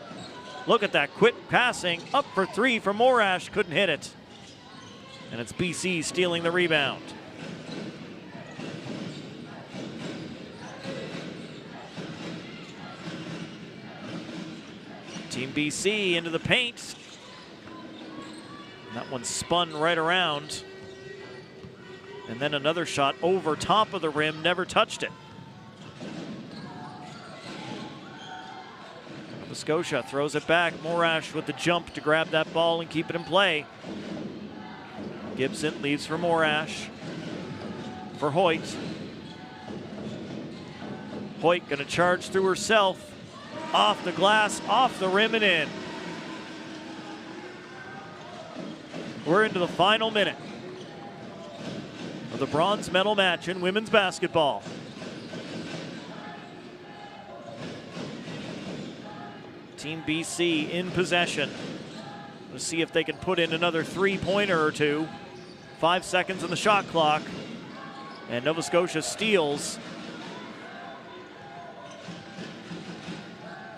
S4: Look at that quick passing. Up for three from Morash. Couldn't hit it. And it's BC stealing the rebound. Team BC into the paint. That one spun right around. And then another shot over top of the rim. Never touched it. Nova Scotia throws it back. Morash with the jump to grab that ball and keep it in play. Gibson leaves for Morash. For Hoyt. Hoyt gonna charge through herself. Off the glass, off the rim and in. We're into the final minute of the bronze medal match in women's basketball. Team BC in possession. Let's see if they can put in another three-pointer or two. 5 seconds on the shot clock. And Nova Scotia steals.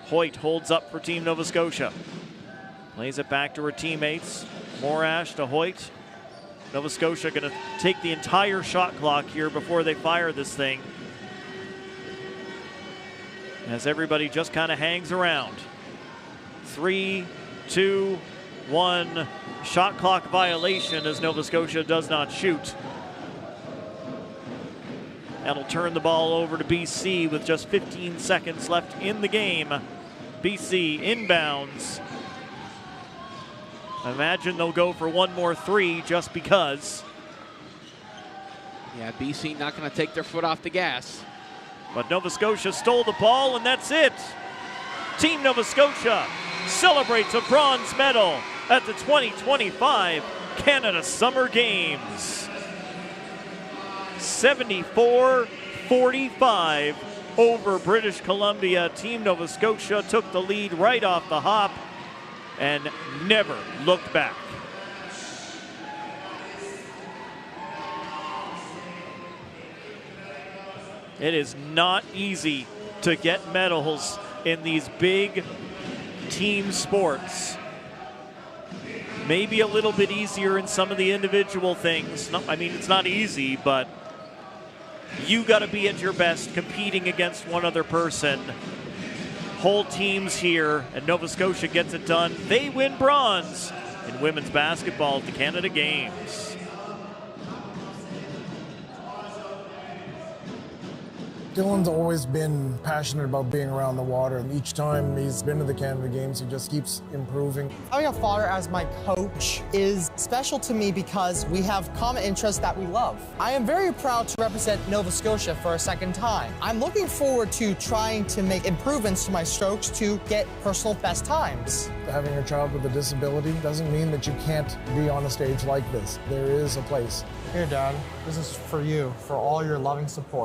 S4: Hoyt holds up for Team Nova Scotia. Plays it back to her teammates. Morash to Hoyt. Nova Scotia gonna take the entire shot clock here before they fire this thing. As everybody just kind of hangs around. 3, 2, 1. Shot clock violation as Nova Scotia does not shoot. That'll turn the ball over to BC with just 15 seconds left in the game. BC inbounds. I imagine they'll go for one more three just because.
S7: Yeah, BC not going to take their foot off the gas.
S4: But Nova Scotia stole the ball, and that's it. Team Nova Scotia celebrates a bronze medal at the 2025 Canada Summer Games. 74-45 over British Columbia. Team Nova Scotia took the lead right off the hop and never looked back. It is not easy to get medals in these big team sports. Maybe a little bit easier in some of the individual things. I mean, it's not easy, but you got to be at your best competing against one other person. Whole teams here, and Nova Scotia gets it done. They win bronze in women's basketball at the Canada Games.
S11: Dylan's always been passionate about being around the water, and each time he's been to the Canada Games, he just keeps improving.
S12: Having a father as my coach is special to me because we have common interests that we love. I am very proud to represent Nova Scotia for a second time. I'm looking forward to trying to make improvements to my strokes to get personal best times.
S11: Having a child with a disability doesn't mean that you can't be on a stage like this. There is a place.
S12: Here, Dad, this is for you, for all your loving support.